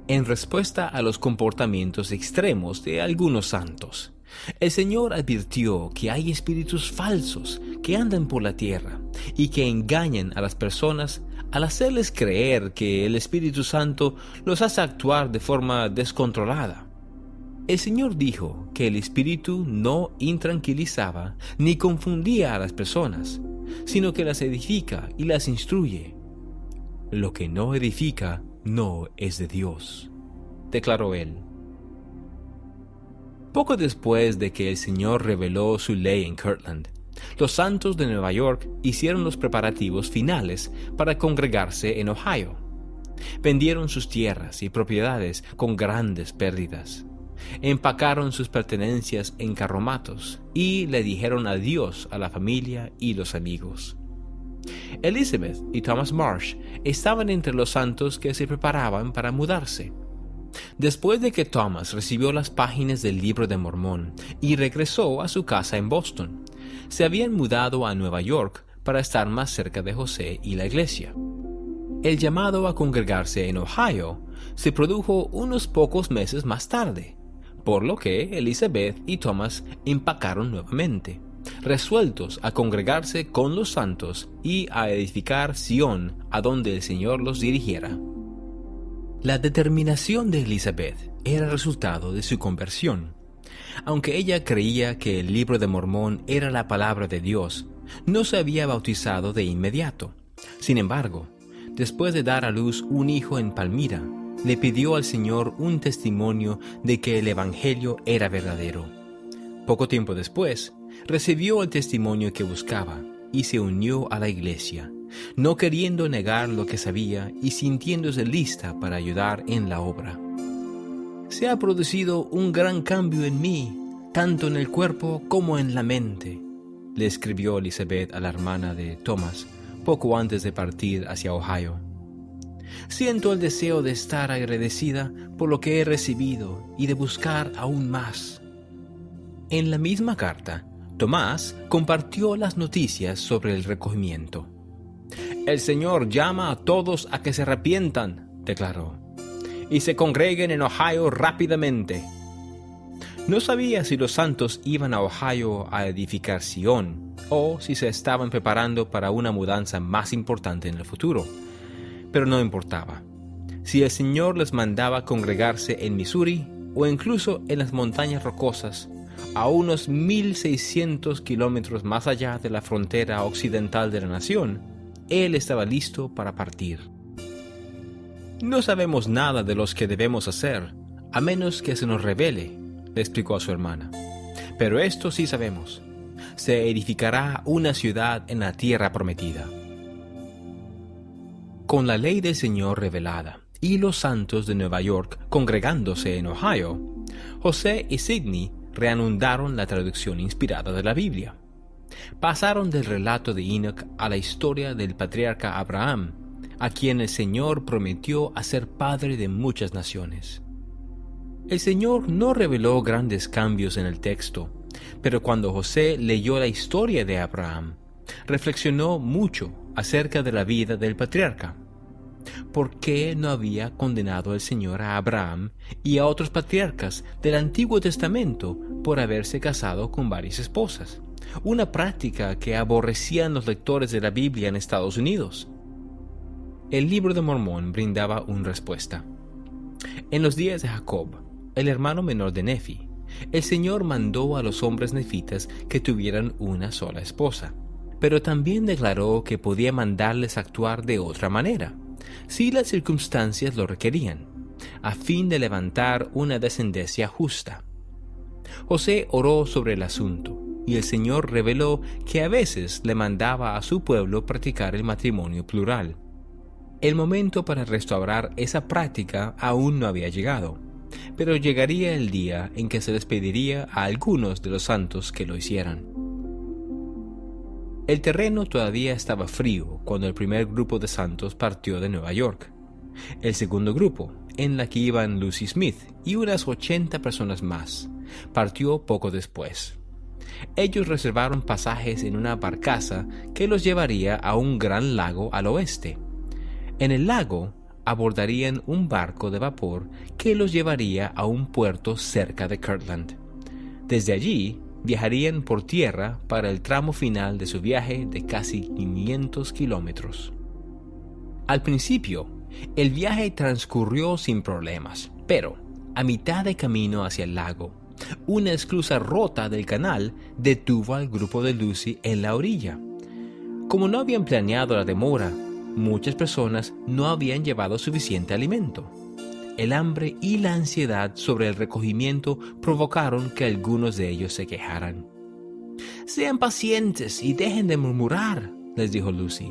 En respuesta a los comportamientos extremos de algunos santos, el Señor advirtió que hay espíritus falsos que andan por la tierra y que engañan a las personas al hacerles creer que el Espíritu Santo los hace actuar de forma descontrolada. El Señor dijo que el Espíritu no intranquilizaba ni confundía a las personas, sino que las edifica y las instruye. Lo que no edifica no es de Dios, declaró él. Poco después de que el Señor reveló su ley en Kirtland, los santos de Nueva York hicieron los preparativos finales para congregarse en Ohio. Vendieron sus tierras y propiedades con grandes pérdidas. Empacaron sus pertenencias en carromatos y le dijeron adiós a la familia y los amigos. Elizabeth y Thomas Marsh estaban entre los santos que se preparaban para mudarse. Después de que Thomas recibió las páginas del Libro de Mormón y regresó a su casa en Boston, se habían mudado a Nueva York para estar más cerca de José y la iglesia. El llamado a congregarse en Ohio se produjo unos pocos meses más tarde, por lo que Elizabeth y Thomas empacaron nuevamente, resueltos a congregarse con los santos y a edificar Sion a donde el Señor los dirigiera. La determinación de Elizabeth era resultado de su conversión. Aunque ella creía que el Libro de Mormón era la palabra de Dios, no se había bautizado de inmediato. Sin embargo, después de dar a luz un hijo en Palmira, le pidió al Señor un testimonio de que el Evangelio era verdadero. Poco tiempo después, recibió el testimonio que buscaba y se unió a la iglesia, no queriendo negar lo que sabía y sintiéndose lista para ayudar en la obra. Se ha producido un gran cambio en mí, tanto en el cuerpo como en la mente, le escribió Elizabeth a la hermana de Thomas poco antes de partir hacia Ohio. Siento el deseo de estar agradecida por lo que he recibido y de buscar aún más. En la misma carta, Tomás compartió las noticias sobre el recogimiento. El Señor llama a todos a que se arrepientan, declaró, y se congreguen en Ohio rápidamente. No sabía si los santos iban a Ohio a edificar Sion o si se estaban preparando para una mudanza más importante en el futuro. Pero no importaba. Si el Señor les mandaba congregarse en Missouri o incluso en las montañas rocosas, a unos 1,600 kilómetros más allá de la frontera occidental de la nación, Él estaba listo para partir. No sabemos nada de los que debemos hacer, a menos que se nos revele, le explicó a su hermana. Pero esto sí sabemos. se edificará una ciudad en la tierra prometida. Con la ley del Señor revelada y los santos de Nueva York congregándose en Ohio, José y Sidney reanudaron la traducción inspirada de la Biblia. Pasaron del relato de Enoch a la historia del patriarca Abraham, a quien el Señor prometió hacer padre de muchas naciones. El Señor no reveló grandes cambios en el texto, pero cuando José leyó la historia de Abraham, reflexionó mucho acerca de la vida del patriarca. ¿Por qué no había condenado el Señor a Abraham y a otros patriarcas del Antiguo Testamento por haberse casado con varias esposas? Una práctica que aborrecían los lectores de la Biblia en Estados Unidos. El Libro de Mormón brindaba una respuesta. En los días de Jacob, el hermano menor de Nefi, el Señor mandó a los hombres nefitas que tuvieran una sola esposa, pero también declaró que podía mandarles actuar de otra manera, si las circunstancias lo requerían, a fin de levantar una descendencia justa. José oró sobre el asunto, y el Señor reveló que a veces le mandaba a su pueblo practicar el matrimonio plural. El momento para restaurar esa práctica aún no había llegado, pero llegaría el día en que se les pediría a algunos de los santos que lo hicieran. El terreno todavía estaba frío cuando el primer grupo de santos partió de Nueva York. El segundo grupo, en la que iban Lucy Smith y unas 80 personas más, partió poco después. Ellos reservaron pasajes en una barcaza que los llevaría a un gran lago al oeste. En el lago abordarían un barco de vapor que los llevaría a un puerto cerca de Kirtland. Desde allí viajarían por tierra para el tramo final de su viaje de casi 500 kilómetros. Al principio, el viaje transcurrió sin problemas, pero a mitad de camino hacia el lago, una esclusa rota del canal detuvo al grupo de Lucy en la orilla. Como no habían planeado la demora, muchas personas no habían llevado suficiente alimento. El hambre y la ansiedad sobre el recogimiento provocaron que algunos de ellos se quejaran. «Sean pacientes y dejen de murmurar», les dijo Lucy.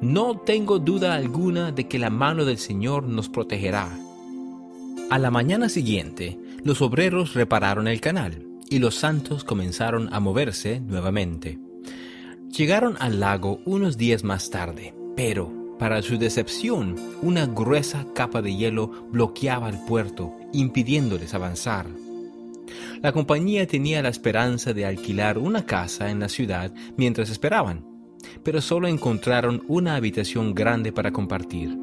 «No tengo duda alguna de que la mano del Señor nos protegerá». A la mañana siguiente, los obreros repararon el canal y los santos comenzaron a moverse nuevamente. Llegaron al lago unos días más tarde, pero, para su decepción, una gruesa capa de hielo bloqueaba el puerto, impidiéndoles avanzar. La compañía tenía la esperanza de alquilar una casa en la ciudad mientras esperaban, pero solo encontraron una habitación grande para compartir.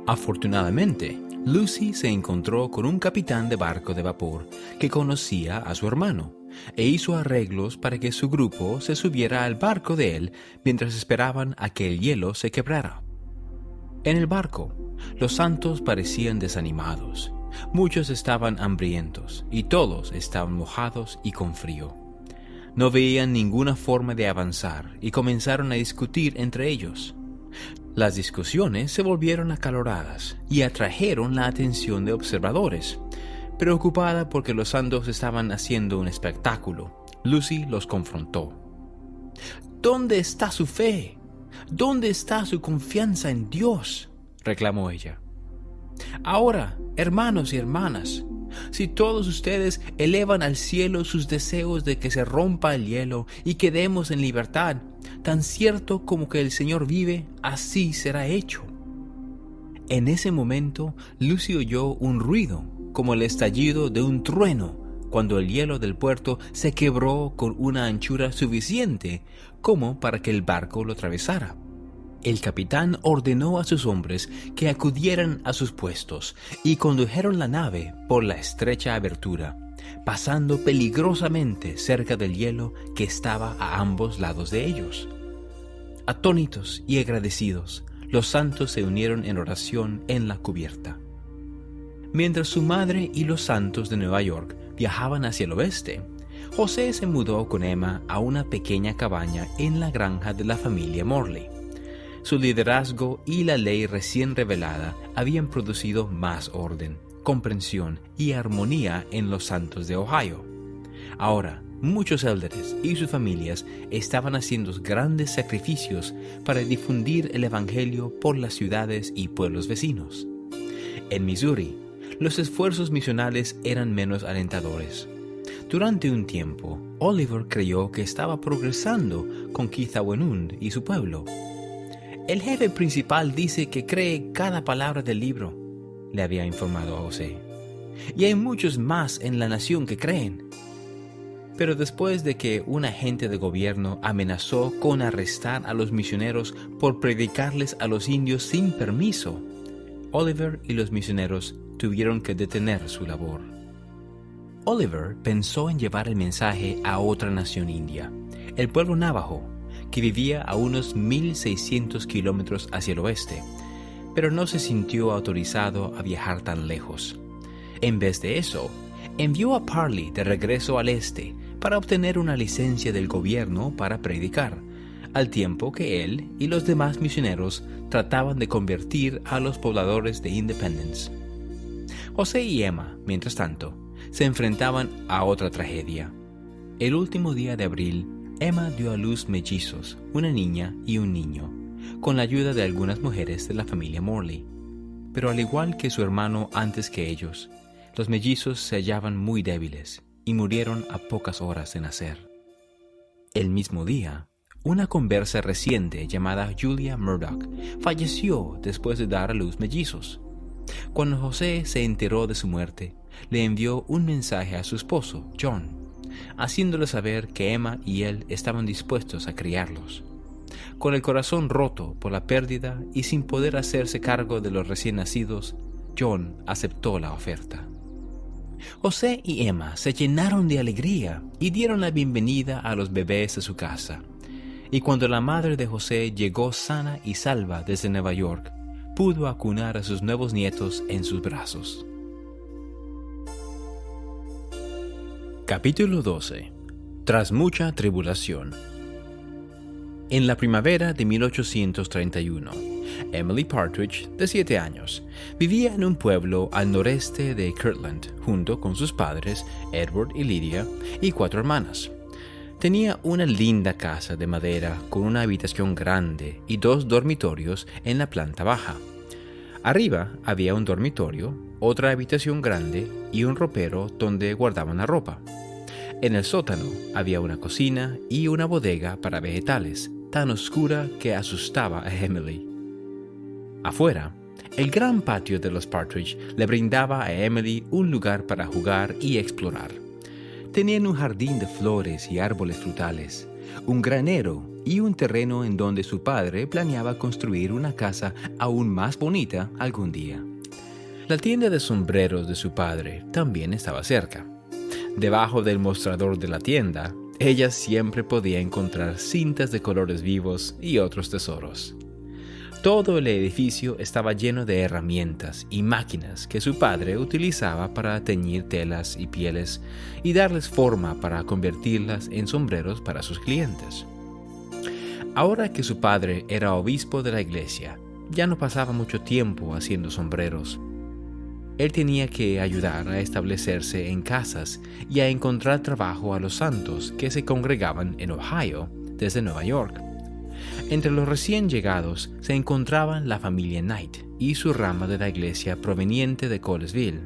Afortunadamente, Lucy se encontró con un capitán de barco de vapor que conocía a su hermano e hizo arreglos para que su grupo se subiera al barco de él mientras esperaban a que el hielo se quebrara. En el barco, los santos parecían desanimados. Muchos estaban hambrientos y todos estaban mojados y con frío. No veían ninguna forma de avanzar y comenzaron a discutir entre ellos. Las discusiones se volvieron acaloradas y atrajeron la atención de observadores. Preocupada porque los santos estaban haciendo un espectáculo, Lucy los confrontó. «¿Dónde está su fe? ¿Dónde está su confianza en Dios?», reclamó ella. «Ahora, hermanos y hermanas, si todos ustedes elevan al cielo sus deseos de que se rompa el hielo y quedemos en libertad, tan cierto como que el Señor vive, así será hecho». En ese momento, Lucy oyó un ruido, como el estallido de un trueno, cuando el hielo del puerto se quebró con una anchura suficiente como para que el barco lo atravesara. El capitán ordenó a sus hombres que acudieran a sus puestos y condujeron la nave por la estrecha abertura, pasando peligrosamente cerca del hielo que estaba a ambos lados de ellos. Atónitos y agradecidos, los santos se unieron en oración en la cubierta. Mientras su madre y los santos de Nueva York viajaban hacia el oeste, José se mudó con Emma a una pequeña cabaña en la granja de la familia Morley. Su liderazgo y la ley recién revelada habían producido más orden, comprensión y armonía en los santos de Ohio. Ahora, muchos élderes y sus familias estaban haciendo grandes sacrificios para difundir el Evangelio por las ciudades y pueblos vecinos. En Missouri, los esfuerzos misionales eran menos alentadores. Durante un tiempo, Oliver creyó que estaba progresando con Kithawenund y su pueblo. El jefe principal dice que cree cada palabra del libro, le había informado a José. Y hay muchos más en la nación que creen. Pero después de que un agente de gobierno amenazó con arrestar a los misioneros por predicarles a los indios sin permiso, Oliver y los misioneros tuvieron que detener su labor. Oliver pensó en llevar el mensaje a otra nación india, el pueblo Navajo, que vivía a unos 1,600 kilómetros hacia el oeste, pero no se sintió autorizado a viajar tan lejos. En vez de eso, envió a Parley de regreso al este para obtener una licencia del gobierno para predicar, al tiempo que él y los demás misioneros trataban de convertir a los pobladores de Independence. José y Emma, mientras tanto, se enfrentaban a otra tragedia. El último día de abril, Emma dio a luz mellizos, una niña y un niño, con la ayuda de algunas mujeres de la familia Morley. Pero al igual que su hermano antes que ellos, los mellizos se hallaban muy débiles y murieron a pocas horas de nacer. El mismo día, una conversa reciente llamada Julia Murdoch falleció después de dar a luz mellizos. Cuando José se enteró de su muerte, le envió un mensaje a su esposo, John, haciéndole saber que Emma y él estaban dispuestos a criarlos. Con el corazón roto por la pérdida y sin poder hacerse cargo de los recién nacidos, John aceptó la oferta. José y Emma se llenaron de alegría y dieron la bienvenida a los bebés a su casa. Y cuando la madre de José llegó sana y salva desde Nueva York, pudo acunar a sus nuevos nietos en sus brazos. Capítulo 12. Tras mucha tribulación. En la primavera de 1831, Emily Partridge, de 7 años, vivía en un pueblo al noreste de Kirtland, junto con sus padres, Edward y Lydia, y 4 hermanas. Tenía una linda casa de madera con una habitación grande y 2 dormitorios en la planta baja. Arriba había un dormitorio, otra habitación grande y un ropero donde guardaban la ropa. En el sótano había una cocina y una bodega para vegetales, tan oscura que asustaba a Emily. Afuera, el gran patio de los Partridge le brindaba a Emily un lugar para jugar y explorar. Tenían un jardín de flores y árboles frutales, un granero y un terreno en donde su padre planeaba construir una casa aún más bonita algún día. La tienda de sombreros de su padre también estaba cerca. Debajo del mostrador de la tienda, ella siempre podía encontrar cintas de colores vivos y otros tesoros. Todo el edificio estaba lleno de herramientas y máquinas que su padre utilizaba para teñir telas y pieles y darles forma para convertirlas en sombreros para sus clientes. Ahora que su padre era obispo de la iglesia, ya no pasaba mucho tiempo haciendo sombreros. Él tenía que ayudar a establecerse en casas y a encontrar trabajo a los santos que se congregaban en Ohio desde Nueva York. Entre los recién llegados se encontraban la familia Knight y su rama de la iglesia proveniente de Colesville.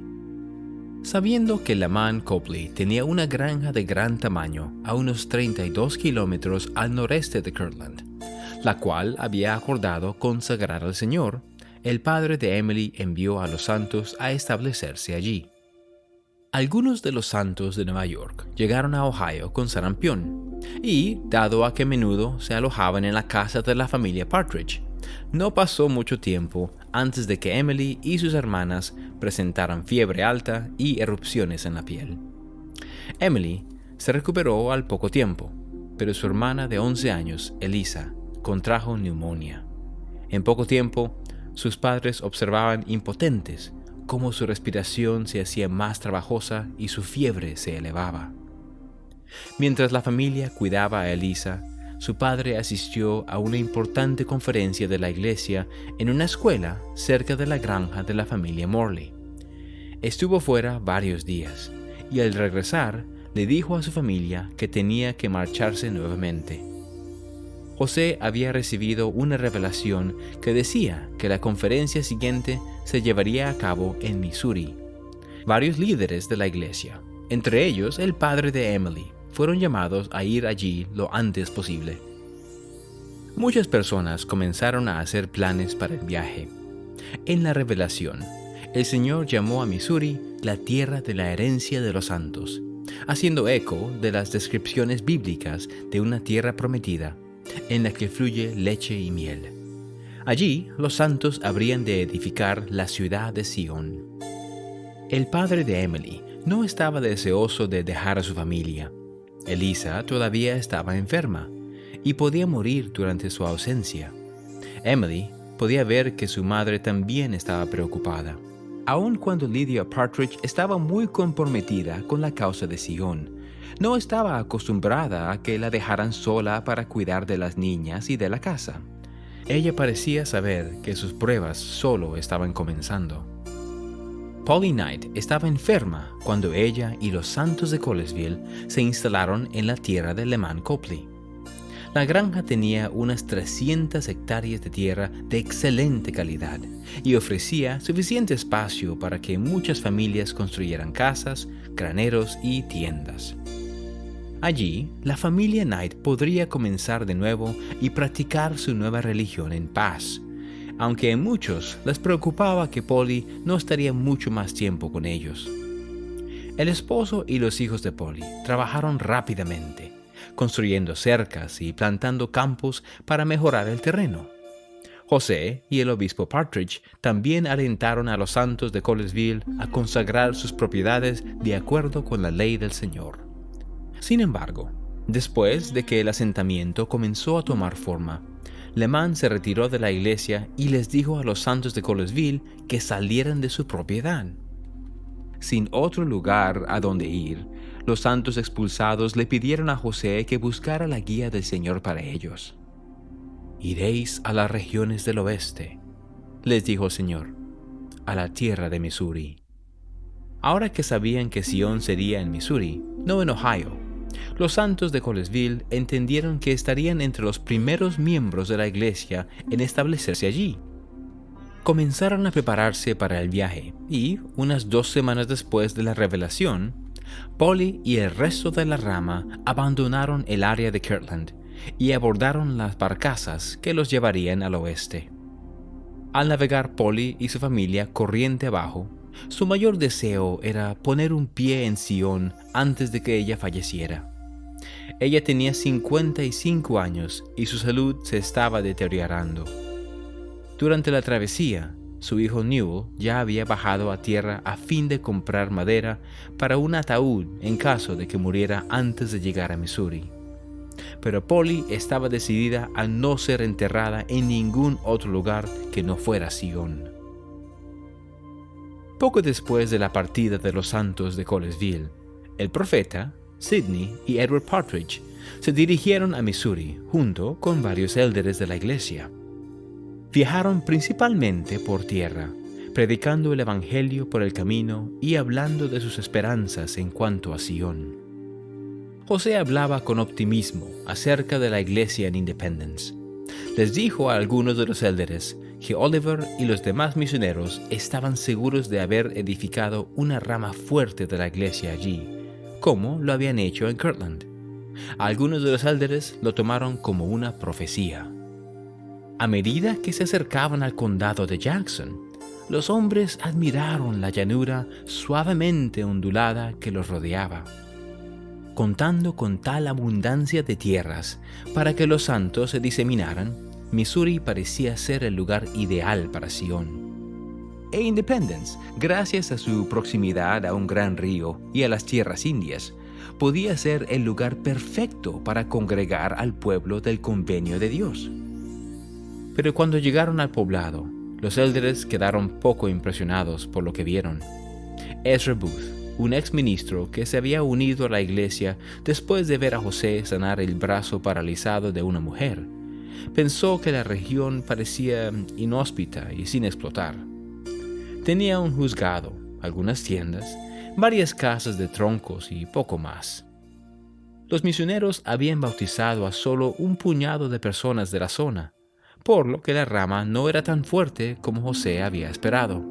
Sabiendo que Laman Copley tenía una granja de gran tamaño a unos 32 kilómetros al noreste de Kirtland, la cual había acordado consagrar al Señor, el padre de Emily envió a los santos a establecerse allí. Algunos de los santos de Nueva York llegaron a Ohio con sarampión y, dado a que a menudo se alojaban en la casa de la familia Partridge, no pasó mucho tiempo antes de que Emily y sus hermanas presentaran fiebre alta y erupciones en la piel. Emily se recuperó al poco tiempo, pero su hermana de 11 años, Elisa, contrajo neumonía. En poco tiempo, sus padres observaban impotentes cómo su respiración se hacía más trabajosa y su fiebre se elevaba. Mientras la familia cuidaba a Elisa, su padre asistió a una importante conferencia de la iglesia en una escuela cerca de la granja de la familia Morley. Estuvo fuera varios días y al regresar le dijo a su familia que tenía que marcharse nuevamente. José había recibido una revelación que decía que la conferencia siguiente se llevaría a cabo en Missouri. Varios líderes de la iglesia, entre ellos el padre de Emily, fueron llamados a ir allí lo antes posible. Muchas personas comenzaron a hacer planes para el viaje. En la revelación, el Señor llamó a Missouri la tierra de la herencia de los santos, haciendo eco de las descripciones bíblicas de una tierra prometida en la que fluye leche y miel. Allí los santos habrían de edificar la ciudad de Sion. El padre de Emily no estaba deseoso de dejar a su familia. Elisa todavía estaba enferma y podía morir durante su ausencia. Emily podía ver que su madre también estaba preocupada, aun cuando Lydia Partridge estaba muy comprometida con la causa de Sion. No estaba acostumbrada a que la dejaran sola para cuidar de las niñas y de la casa. Ella parecía saber que sus pruebas solo estaban comenzando. Polly Knight estaba enferma cuando ella y los santos de Colesville se instalaron en la tierra de Leman Copley. La granja tenía unas 300 hectáreas de tierra de excelente calidad y ofrecía suficiente espacio para que muchas familias construyeran casas, graneros y tiendas. Allí, la familia Knight podría comenzar de nuevo y practicar su nueva religión en paz, aunque a muchos les preocupaba que Polly no estaría mucho más tiempo con ellos. El esposo y los hijos de Polly trabajaron rápidamente, construyendo cercas y plantando campos para mejorar el terreno. José y el obispo Partridge también alentaron a los santos de Colesville a consagrar sus propiedades de acuerdo con la ley del Señor. Sin embargo, después de que el asentamiento comenzó a tomar forma, Leman se retiró de la iglesia y les dijo a los santos de Colesville que salieran de su propiedad. Sin otro lugar a donde ir, los santos expulsados le pidieron a José que buscara la guía del Señor para ellos. «Iréis a las regiones del oeste», les dijo el Señor, «a la tierra de Missouri». Ahora que sabían que Sion sería en Missouri, no en Ohio, los santos de Colesville entendieron que estarían entre los primeros miembros de la iglesia en establecerse allí. Comenzaron a prepararse para el viaje y, unas 2 semanas después de la revelación, Polly y el resto de la rama abandonaron el área de Kirtland y abordaron las barcazas que los llevarían al oeste. Al navegar Polly y su familia corriente abajo, su mayor deseo era poner un pie en Sion antes de que ella falleciera. Ella tenía 55 años y su salud se estaba deteriorando. Durante la travesía, su hijo Newell ya había bajado a tierra a fin de comprar madera para un ataúd en caso de que muriera antes de llegar a Missouri. Pero Polly estaba decidida a no ser enterrada en ningún otro lugar que no fuera Sion. Poco después de la partida de los santos de Colesville, el profeta, Sidney y Edward Partridge se dirigieron a Missouri junto con varios élderes de la iglesia. Viajaron principalmente por tierra, predicando el evangelio por el camino y hablando de sus esperanzas en cuanto a Sion. José hablaba con optimismo acerca de la iglesia en Independence. Les dijo a algunos de los élderes que Oliver y los demás misioneros estaban seguros de haber edificado una rama fuerte de la iglesia allí, como lo habían hecho en Kirtland. Algunos de los élderes lo tomaron como una profecía. A medida que se acercaban al condado de Jackson, los hombres admiraron la llanura suavemente ondulada que los rodeaba. Contando con tal abundancia de tierras para que los santos se diseminaran, Missouri parecía ser el lugar ideal para Sion. E Independence, gracias a su proximidad a un gran río y a las tierras indias, podía ser el lugar perfecto para congregar al pueblo del convenio de Dios. Pero cuando llegaron al poblado, los élderes quedaron poco impresionados por lo que vieron. Ezra Booth, un ex ministro que se había unido a la iglesia después de ver a José sanar el brazo paralizado de una mujer, pensó que la región parecía inhóspita y sin explotar. Tenía un juzgado, algunas tiendas, varias casas de troncos y poco más. Los misioneros habían bautizado a solo un puñado de personas de la zona, por lo que la rama no era tan fuerte como José había esperado.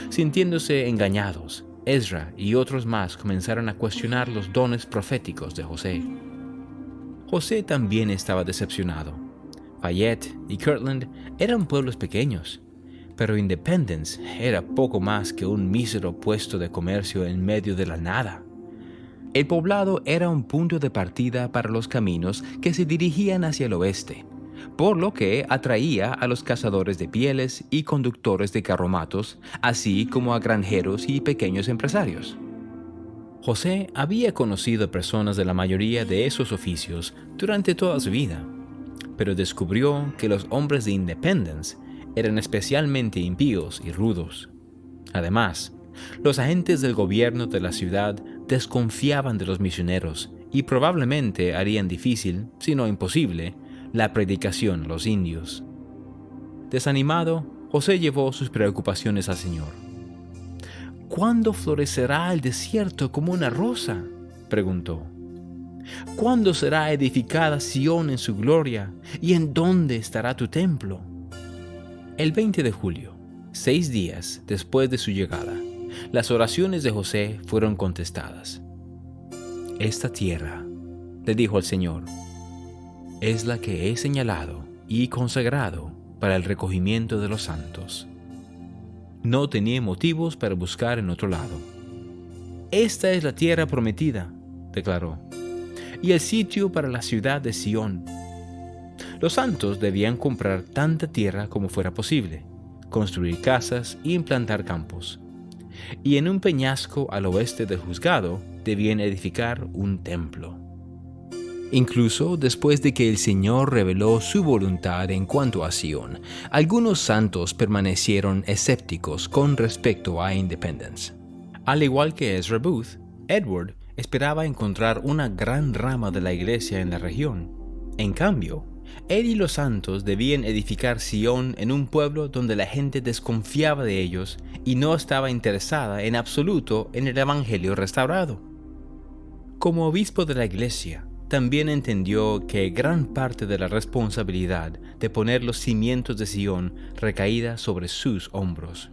Sintiéndose engañados, Ezra y otros más comenzaron a cuestionar los dones proféticos de José. José también estaba decepcionado. Fayette y Kirtland eran pueblos pequeños, pero Independence era poco más que un mísero puesto de comercio en medio de la nada. El poblado era un punto de partida para los caminos que se dirigían hacia el oeste, por lo que atraía a los cazadores de pieles y conductores de carromatos, así como a granjeros y pequeños empresarios. José había conocido personas de la mayoría de esos oficios durante toda su vida, pero descubrió que los hombres de Independence eran especialmente impíos y rudos. Además, los agentes del gobierno de la ciudad desconfiaban de los misioneros y probablemente harían difícil, si no imposible, la predicación a los indios. Desanimado, José llevó sus preocupaciones al Señor. ¿Cuándo florecerá el desierto como una rosa?, preguntó. ¿Cuándo será edificada Sión en su gloria? ¿Y en dónde estará tu templo? El 20 de julio, 6 días después de su llegada, las oraciones de José fueron contestadas. Esta tierra, le dijo el Señor, es la que he señalado y consagrado para el recogimiento de los santos. No tenía motivos para buscar en otro lado. Esta es la tierra prometida, declaró, y el sitio para la ciudad de Sión. Los santos debían comprar tanta tierra como fuera posible, construir casas y implantar campos. Y en un peñasco al oeste del juzgado debían edificar un templo. Incluso después de que el Señor reveló su voluntad en cuanto a Sión, algunos santos permanecieron escépticos con respecto a Independence. Al igual que Ezra Booth, Edward esperaba encontrar una gran rama de la iglesia en la región. En cambio, él y los santos debían edificar Sión en un pueblo donde la gente desconfiaba de ellos y no estaba interesada en absoluto en el evangelio restaurado. Como obispo de la iglesia, también entendió que gran parte de la responsabilidad de poner los cimientos de Sión recaía sobre sus hombros.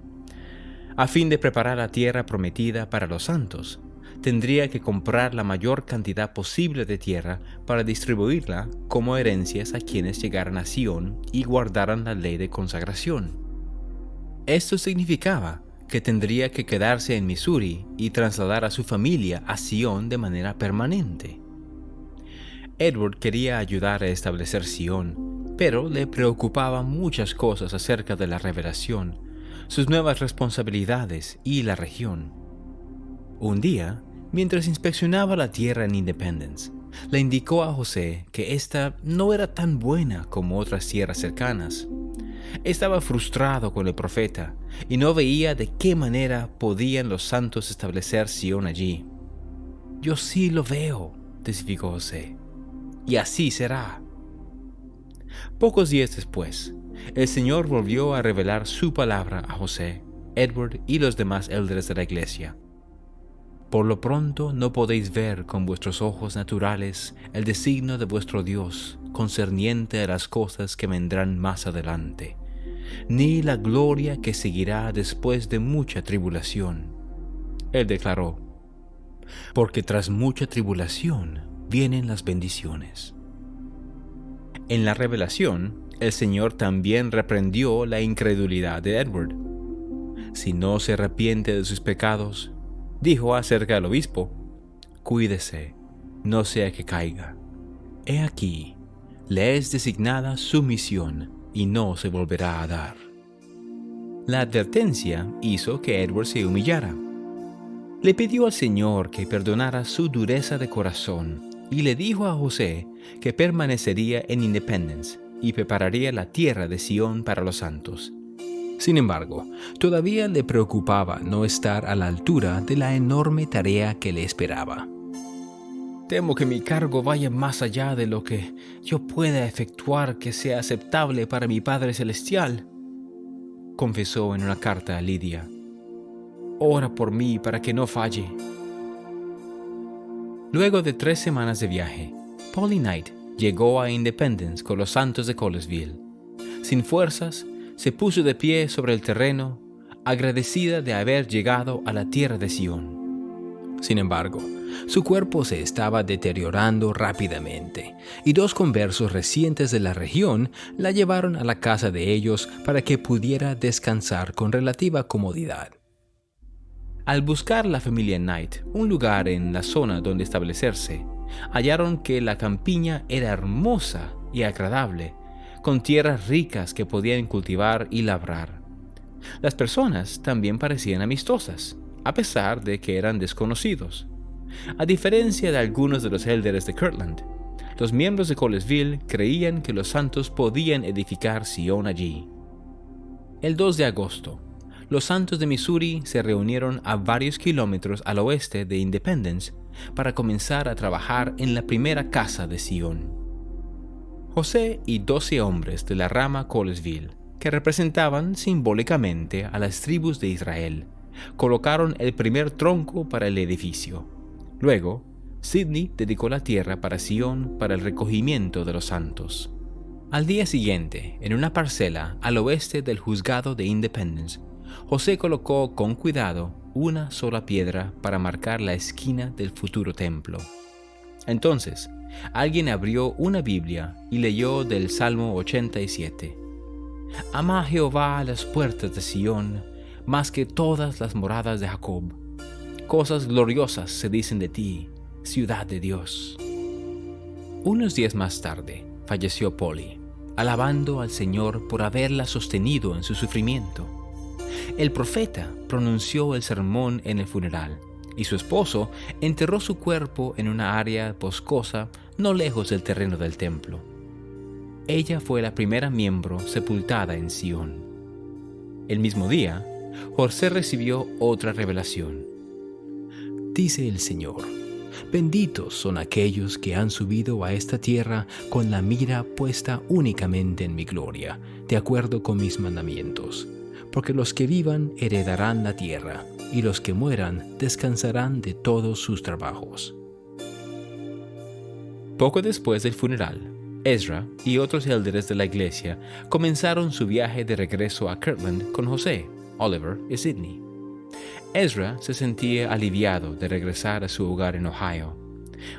A fin de preparar la tierra prometida para los santos, tendría que comprar la mayor cantidad posible de tierra para distribuirla como herencias a quienes llegaran a Sión y guardaran la ley de consagración. Esto significaba que tendría que quedarse en Missouri y trasladar a su familia a Sión de manera permanente. Edward quería ayudar a establecer Sión, pero le preocupaban muchas cosas acerca de la revelación, sus nuevas responsabilidades y la región. Un día, mientras inspeccionaba la tierra en Independence, le indicó a José que ésta no era tan buena como otras tierras cercanas. Estaba frustrado con el profeta y no veía de qué manera podían los santos establecer Sión allí. «Yo sí lo veo», testificó José, «y así será». Pocos días después, el Señor volvió a revelar su palabra a José, Edward y los demás líderes de la iglesia. Por lo pronto no podéis ver con vuestros ojos naturales el designio de vuestro Dios concerniente a las cosas que vendrán más adelante, ni la gloria que seguirá después de mucha tribulación. Él declaró, porque tras mucha tribulación vienen las bendiciones. En la revelación, el Señor también reprendió la incredulidad de Edward. Si no se arrepiente de sus pecados, dijo acerca del obispo, cuídese, no sea que caiga. He aquí, le es designada su misión y no se volverá a dar. La advertencia hizo que Edward se humillara. Le pidió al Señor que perdonara su dureza de corazón y le dijo a José que permanecería en Independence y prepararía la tierra de Sión para los santos. Sin embargo, todavía le preocupaba no estar a la altura de la enorme tarea que le esperaba. Temo que mi cargo vaya más allá de lo que yo pueda efectuar que sea aceptable para mi Padre Celestial, confesó en una carta a Lidia. ora por mí para que no falle. Luego de 3 semanas de viaje, Polly Knight llegó a Independence con los santos de Colesville. Sin fuerzas, se puso de pie sobre el terreno, agradecida de haber llegado a la tierra de Sion. Sin embargo, su cuerpo se estaba deteriorando rápidamente, y 2 conversos recientes de la región la llevaron a la casa de ellos para que pudiera descansar con relativa comodidad. Al buscar la familia Knight un lugar en la zona donde establecerse, hallaron que la campiña era hermosa y agradable, con tierras ricas que podían cultivar y labrar. Las personas también parecían amistosas, a pesar de que eran desconocidos. A diferencia de algunos de los élderes de Kirtland, los miembros de Colesville creían que los santos podían edificar Sion allí. El 2 de agosto, los santos de Missouri se reunieron a varios kilómetros al oeste de Independence para comenzar a trabajar en la primera casa de Sion. José y 12 hombres de la rama Colesville, que representaban simbólicamente a las tribus de Israel, colocaron el primer tronco para el edificio. Luego, Sidney dedicó la tierra para Sion para el recogimiento de los santos. Al día siguiente, en una parcela al oeste del juzgado de Independence, José colocó con cuidado una sola piedra para marcar la esquina del futuro templo. Entonces, alguien abrió una Biblia y leyó del Salmo 87. Ama a Jehová a las puertas de Sion, más que todas las moradas de Jacob. Cosas gloriosas se dicen de ti, ciudad de Dios. Unos días más tarde, falleció Polly, alabando al Señor por haberla sostenido en su sufrimiento. El profeta pronunció el sermón en el funeral, y su esposo enterró su cuerpo en una área boscosa no lejos del terreno del templo. Ella fue la primera miembro sepultada en Sion. El mismo día, José recibió otra revelación. Dice el Señor: benditos son aquellos que han subido a esta tierra con la mira puesta únicamente en mi gloria, de acuerdo con mis mandamientos. Porque los que vivan heredarán la tierra, y los que mueran descansarán de todos sus trabajos. Poco después del funeral, Ezra y otros élderes de la iglesia comenzaron su viaje de regreso a Kirtland con José, Oliver y Sidney. Ezra se sentía aliviado de regresar a su hogar en Ohio.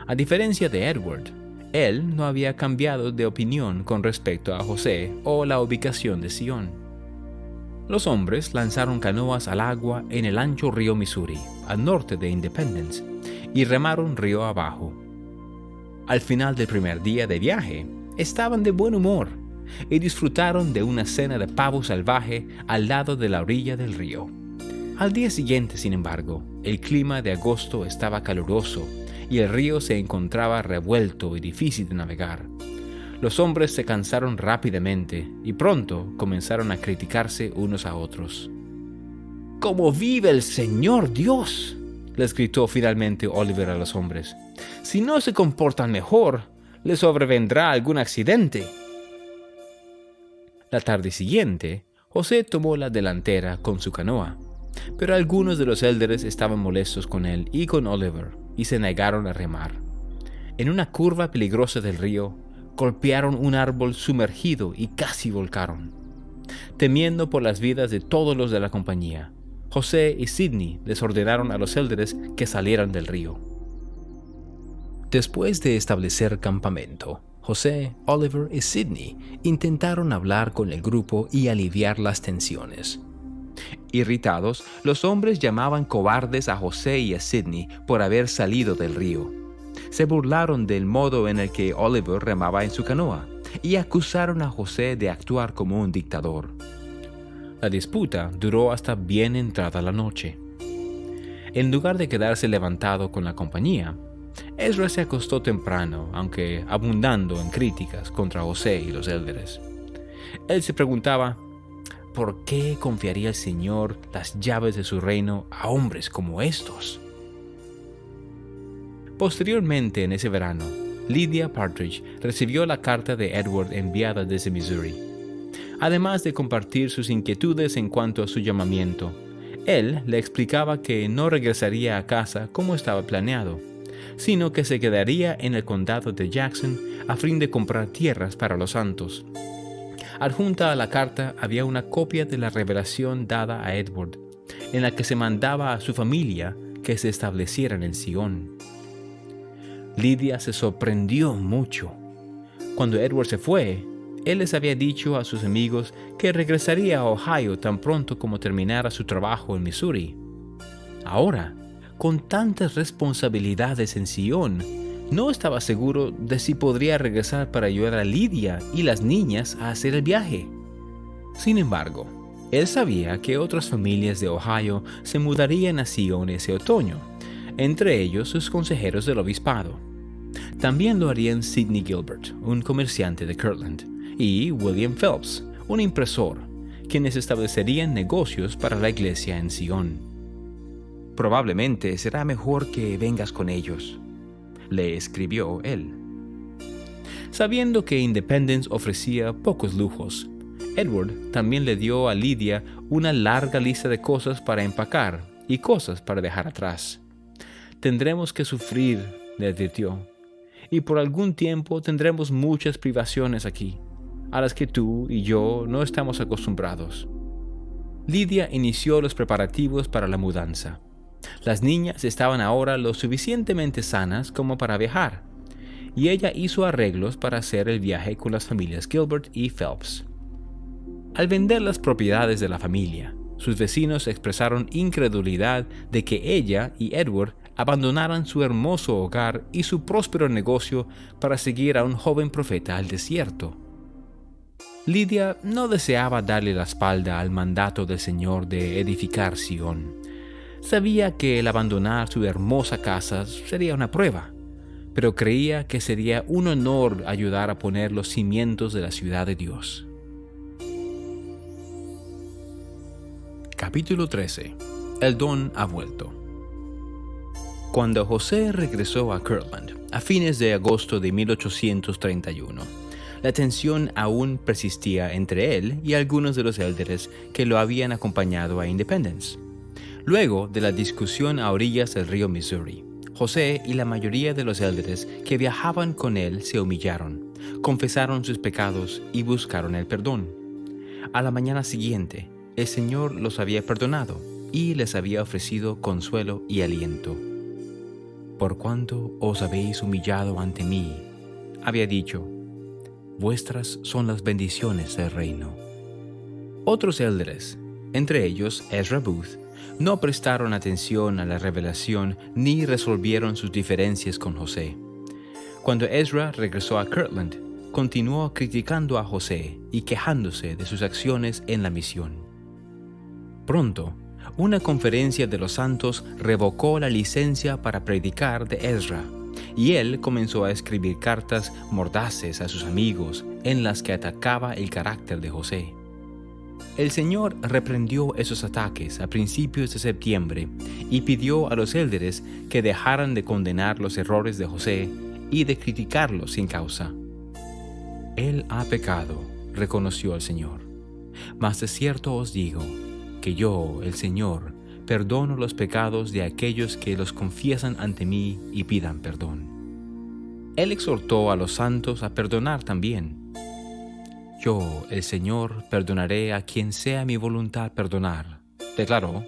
A diferencia de Edward, él no había cambiado de opinión con respecto a José o la ubicación de Sion. Los hombres lanzaron canoas al agua en el ancho río Missouri, al norte de Independence, y remaron río abajo. Al final del primer día de viaje, estaban de buen humor y disfrutaron de una cena de pavo salvaje al lado de la orilla del río. Al día siguiente, sin embargo, el clima de agosto estaba caluroso y el río se encontraba revuelto y difícil de navegar. Los hombres se cansaron rápidamente y pronto comenzaron a criticarse unos a otros. «¡Cómo vive el Señor Dios!», les gritó finalmente Oliver a los hombres. «Si no se comportan mejor, les sobrevendrá algún accidente». La tarde siguiente, José tomó la delantera con su canoa, pero algunos de los élderes estaban molestos con él y con Oliver y se negaron a remar. En una curva peligrosa del río, golpearon un árbol sumergido y casi volcaron. Temiendo por las vidas de todos los de la compañía, José y Sidney les ordenaron a los élderes que salieran del río. Después de establecer campamento, José, Oliver y Sidney intentaron hablar con el grupo y aliviar las tensiones. Irritados, los hombres llamaban cobardes a José y a Sidney por haber salido del río. Se burlaron del modo en el que Oliver remaba en su canoa y acusaron a José de actuar como un dictador. La disputa duró hasta bien entrada la noche. En lugar de quedarse levantado con la compañía, Ezra se acostó temprano, aunque abundando en críticas contra José y los élderes. Él se preguntaba, ¿por qué confiaría el Señor las llaves de su reino a hombres como estos? Posteriormente, en ese verano, Lydia Partridge recibió la carta de Edward enviada desde Missouri. Además de compartir sus inquietudes en cuanto a su llamamiento, Él le explicaba que no regresaría a casa como estaba planeado, sino que se quedaría en el condado de Jackson a fin de comprar tierras para los santos. Adjunta a la carta había una copia de la revelación dada a Edward, en la que se mandaba a su familia que se establecieran en Sion. Lydia se sorprendió mucho. Cuando Edward se fue, él les había dicho a sus amigos que regresaría a Ohio tan pronto como terminara su trabajo en Missouri. Ahora, con tantas responsabilidades en Sion, no estaba seguro de si podría regresar para ayudar a Lydia y las niñas a hacer el viaje. Sin embargo, él sabía que otras familias de Ohio se mudarían a Sion ese otoño, entre ellos sus consejeros del obispado. También lo harían Sidney Gilbert, un comerciante de Kirtland, y William Phelps, un impresor, quienes establecerían negocios para la iglesia en Sion. «Probablemente será mejor que vengas con ellos», le escribió él. Sabiendo que Independence ofrecía pocos lujos, Edward también le dio a Lydia una larga lista de cosas para empacar y cosas para dejar atrás. «Tendremos que sufrir», le advirtió, «y por algún tiempo tendremos muchas privaciones aquí, a las que tú y yo no estamos acostumbrados». Lydia inició los preparativos para la mudanza. Las niñas estaban ahora lo suficientemente sanas como para viajar, y ella hizo arreglos para hacer el viaje con las familias Gilbert y Phelps. Al vender las propiedades de la familia, sus vecinos expresaron incredulidad de que ella y Edward abandonaran su hermoso hogar y su próspero negocio para seguir a un joven profeta al desierto. Lydia no deseaba darle la espalda al mandato del Señor de edificar Sion. Sabía que el abandonar su hermosa casa sería una prueba, pero creía que sería un honor ayudar a poner los cimientos de la ciudad de Dios. Capítulo 13. El don ha vuelto. Cuando José regresó a Kirtland a fines de agosto de 1831, la tensión aún persistía entre él y algunos de los élderes que lo habían acompañado a Independence. Luego de la discusión a orillas del río Missouri, José y la mayoría de los élderes que viajaban con él se humillaron, confesaron sus pecados y buscaron el perdón. A la mañana siguiente, el Señor los había perdonado y les había ofrecido consuelo y aliento. «Por cuanto os habéis humillado ante mí», había dicho, «vuestras son las bendiciones del reino». Otros élderes, entre ellos Ezra Booth, no prestaron atención a la revelación ni resolvieron sus diferencias con José. Cuando Ezra regresó a Kirtland, continuó criticando a José y quejándose de sus acciones en la misión. Pronto, una conferencia de los santos revocó la licencia para predicar de Ezra, y él comenzó a escribir cartas mordaces a sus amigos en las que atacaba el carácter de José. El Señor reprendió esos ataques a principios de septiembre y pidió a los élderes que dejaran de condenar los errores de José y de criticarlos sin causa. «Él ha pecado», reconoció el Señor, «mas de cierto os digo que yo, el Señor, perdono los pecados de aquellos que los confiesan ante mí y pidan perdón». Él exhortó a los santos a perdonar también. «Yo, el Señor, perdonaré a quien sea mi voluntad perdonar», declaró,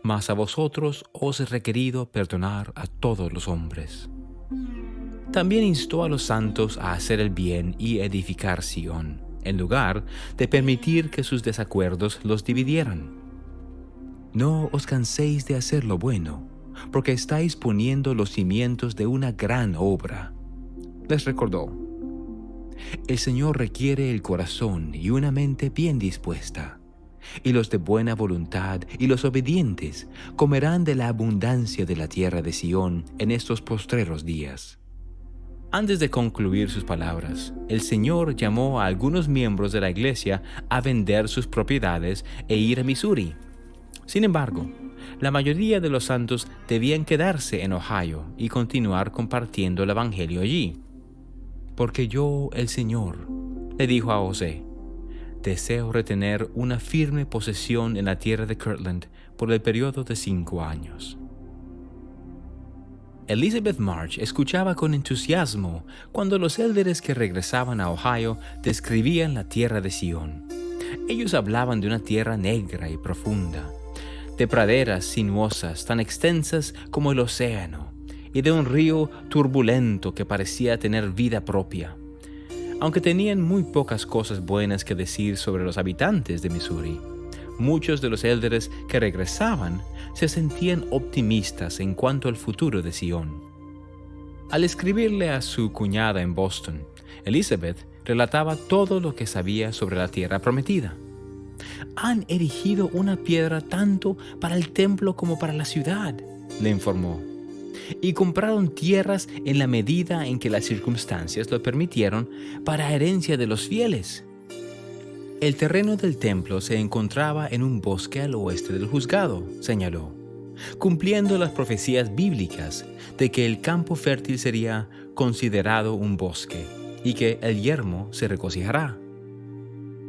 «mas a vosotros os he requerido perdonar a todos los hombres». También instó a los santos a hacer el bien y edificar Sion, en lugar de permitir que sus desacuerdos los dividieran. «No os canséis de hacer lo bueno, porque estáis poniendo los cimientos de una gran obra», les recordó. «El Señor requiere el corazón y una mente bien dispuesta, y los de buena voluntad y los obedientes comerán de la abundancia de la tierra de Sion en estos postreros días». Antes de concluir sus palabras, el Señor llamó a algunos miembros de la iglesia a vender sus propiedades e ir a Missouri. Sin embargo, la mayoría de los santos debían quedarse en Ohio y continuar compartiendo el evangelio allí. «Porque yo, el Señor», le dijo a José, deseo retener una firme posesión en la tierra de Kirtland por el periodo de 5 años. Elizabeth March escuchaba con entusiasmo cuando los élderes que regresaban a Ohio describían la tierra de Sion. Ellos hablaban de una tierra negra y profunda, de praderas sinuosas tan extensas como el océano, y de un río turbulento que parecía tener vida propia. Aunque tenían muy pocas cosas buenas que decir sobre los habitantes de Missouri, muchos de los élderes que regresaban se sentían optimistas en cuanto al futuro de Sion. Al escribirle a su cuñada en Boston, Elizabeth relataba todo lo que sabía sobre la tierra prometida. «Han erigido una piedra tanto para el templo como para la ciudad», le informó, «y compraron tierras en la medida en que las circunstancias lo permitieron para herencia de los fieles». El terreno del templo se encontraba en un bosque al oeste del juzgado, señaló, cumpliendo las profecías bíblicas de que el campo fértil sería considerado un bosque y que el yermo se regocijará.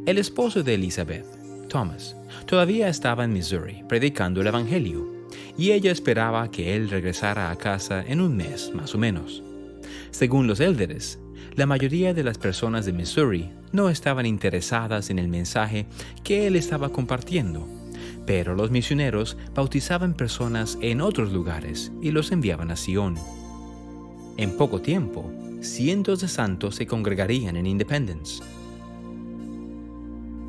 El esposo de Elizabeth, Thomas, todavía estaba en Missouri predicando el Evangelio, y ella esperaba que él regresara a casa en un mes más o menos. Según los élderes, la mayoría de las personas de Missouri no estaban interesadas en el mensaje que él estaba compartiendo, pero los misioneros bautizaban personas en otros lugares y los enviaban a Sion. En poco tiempo, cientos de santos se congregarían en Independence.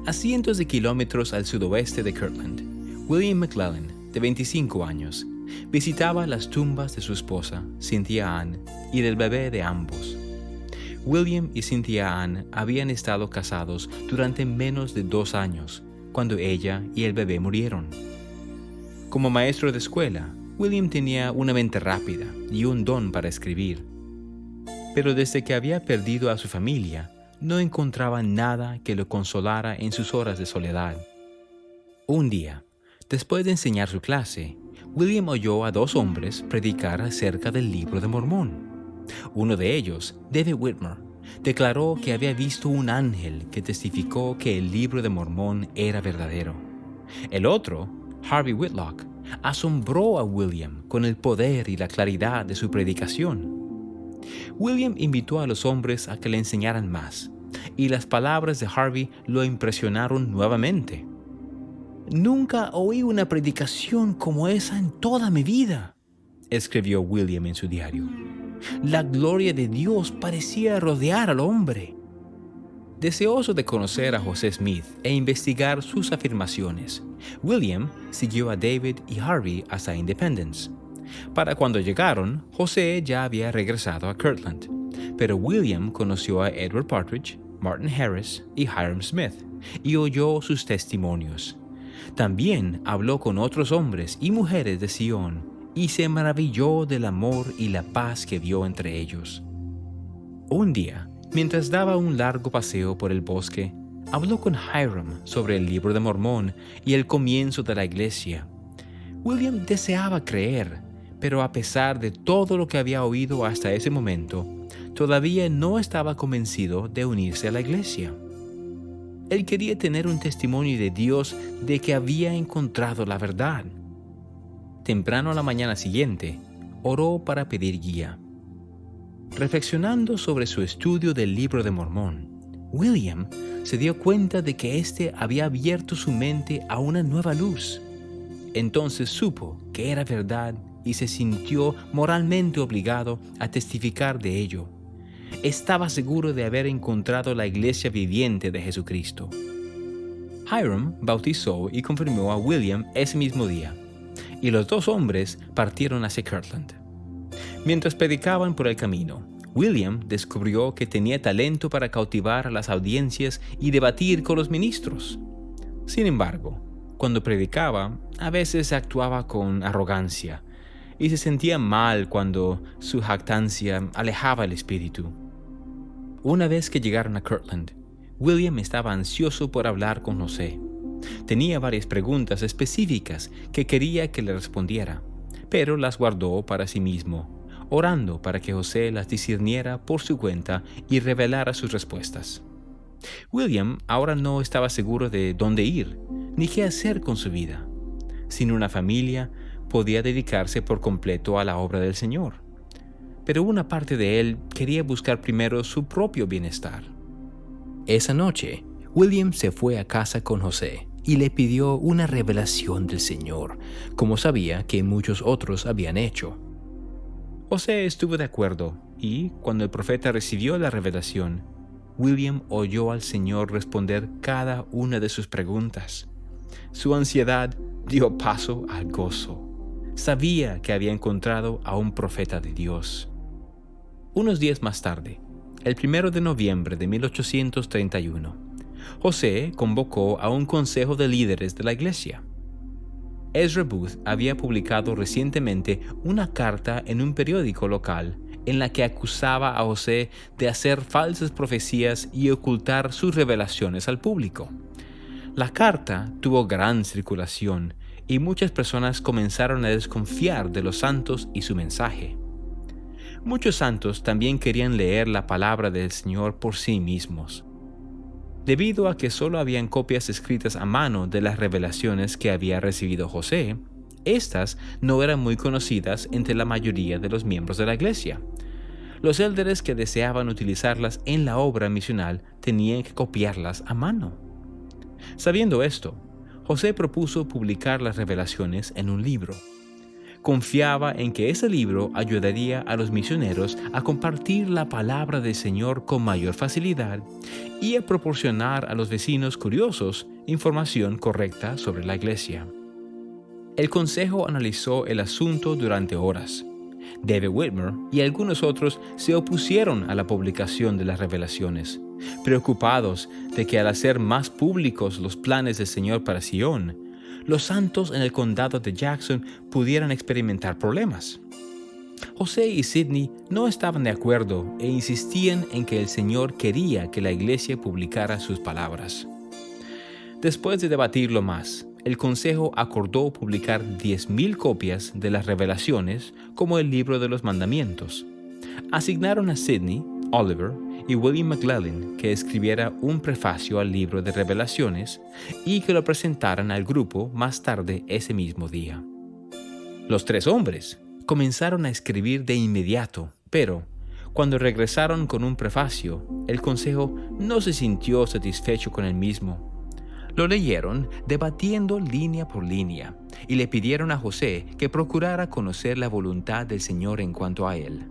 A cientos de kilómetros al sudoeste de Kirtland, William McClellan, de 25 años, visitaba las tumbas de su esposa, Cynthia Ann, y del bebé de ambos. William y Cynthia Ann habían estado casados durante menos de 2 años, cuando ella y el bebé murieron. Como maestro de escuela, William tenía una mente rápida y un don para escribir. Pero desde que había perdido a su familia, no encontraba nada que lo consolara en sus horas de soledad. Un día, después de enseñar su clase, William oyó a 2 hombres predicar acerca del Libro de Mormón. Uno de ellos, David Whitmer, declaró que había visto un ángel que testificó que el Libro de Mormón era verdadero. El otro, Harvey Whitlock, asombró a William con el poder y la claridad de su predicación. William invitó a los hombres a que le enseñaran más, y las palabras de Harvey lo impresionaron nuevamente. «Nunca oí una predicación como esa en toda mi vida», escribió William en su diario. «La gloria de Dios parecía rodear al hombre». Deseoso de conocer a José Smith e investigar sus afirmaciones, William siguió a David y Harvey hasta Independence. Para cuando llegaron, José ya había regresado a Kirtland, pero William conoció a Edward Partridge, Martin Harris y Hiram Smith y oyó sus testimonios. También habló con otros hombres y mujeres de Sion y se maravilló del amor y la paz que vio entre ellos. Un día, mientras daba un largo paseo por el bosque, habló con Hiram sobre el Libro de Mormón y el comienzo de la iglesia. William deseaba creer, pero a pesar de todo lo que había oído hasta ese momento, todavía no estaba convencido de unirse a la iglesia. Él quería tener un testimonio de Dios de que había encontrado la verdad. Temprano a la mañana siguiente, oró para pedir guía. Reflexionando sobre su estudio del Libro de Mormón, William se dio cuenta de que éste había abierto su mente a una nueva luz. Entonces supo que era verdad y se sintió moralmente obligado a testificar de ello. Estaba seguro de haber encontrado la iglesia viviente de Jesucristo. Hiram bautizó y confirmó a William ese mismo día, y los 2 hombres partieron hacia Kirtland. Mientras predicaban por el camino, William descubrió que tenía talento para cautivar a las audiencias y debatir con los ministros. Sin embargo, cuando predicaba, a veces actuaba con arrogancia y se sentía mal cuando su jactancia alejaba el espíritu. Una vez que llegaron a Kirtland, William estaba ansioso por hablar con José. Tenía varias preguntas específicas que quería que le respondiera, pero las guardó para sí mismo, orando para que José las discerniera por su cuenta y revelara sus respuestas. William ahora no estaba seguro de dónde ir, ni qué hacer con su vida. Sin una familia, podía dedicarse por completo a la obra del Señor. Pero una parte de él quería buscar primero su propio bienestar. Esa noche, William se fue a casa con José y le pidió una revelación del Señor, como sabía que muchos otros habían hecho. José estuvo de acuerdo y, cuando el profeta recibió la revelación, William oyó al Señor responder cada una de sus preguntas. Su ansiedad dio paso al gozo. Sabía que había encontrado a un profeta de Dios. Unos días más tarde, el 1 de noviembre de 1831, José convocó a un consejo de líderes de la iglesia. Ezra Booth había publicado recientemente una carta en un periódico local en la que acusaba a José de hacer falsas profecías y ocultar sus revelaciones al público. La carta tuvo gran circulación y muchas personas comenzaron a desconfiar de los santos y su mensaje. Muchos santos también querían leer la palabra del Señor por sí mismos. Debido a que solo habían copias escritas a mano de las revelaciones que había recibido José, estas no eran muy conocidas entre la mayoría de los miembros de la iglesia. Los élderes que deseaban utilizarlas en la obra misional tenían que copiarlas a mano. Sabiendo esto, José propuso publicar las revelaciones en un libro. Confiaba en que ese libro ayudaría a los misioneros a compartir la palabra del Señor con mayor facilidad y a proporcionar a los vecinos curiosos información correcta sobre la iglesia. El consejo analizó el asunto durante horas. David Whitmer y algunos otros se opusieron a la publicación de las revelaciones, preocupados de que al hacer más públicos los planes del Señor para Sion, los santos en el condado de Jackson pudieran experimentar problemas. José y Sidney no estaban de acuerdo e insistían en que el Señor quería que la iglesia publicara sus palabras. Después de debatirlo más, el consejo acordó publicar 10,000 copias de las revelaciones como el libro de los mandamientos. Asignaron a Sidney, Oliver y William McLellin que escribiera un prefacio al libro de revelaciones y que lo presentaran al grupo más tarde ese mismo día. Los 3 hombres comenzaron a escribir de inmediato, pero cuando regresaron con un prefacio, el consejo no se sintió satisfecho con el mismo. Lo leyeron debatiendo línea por línea y le pidieron a José que procurara conocer la voluntad del Señor en cuanto a él.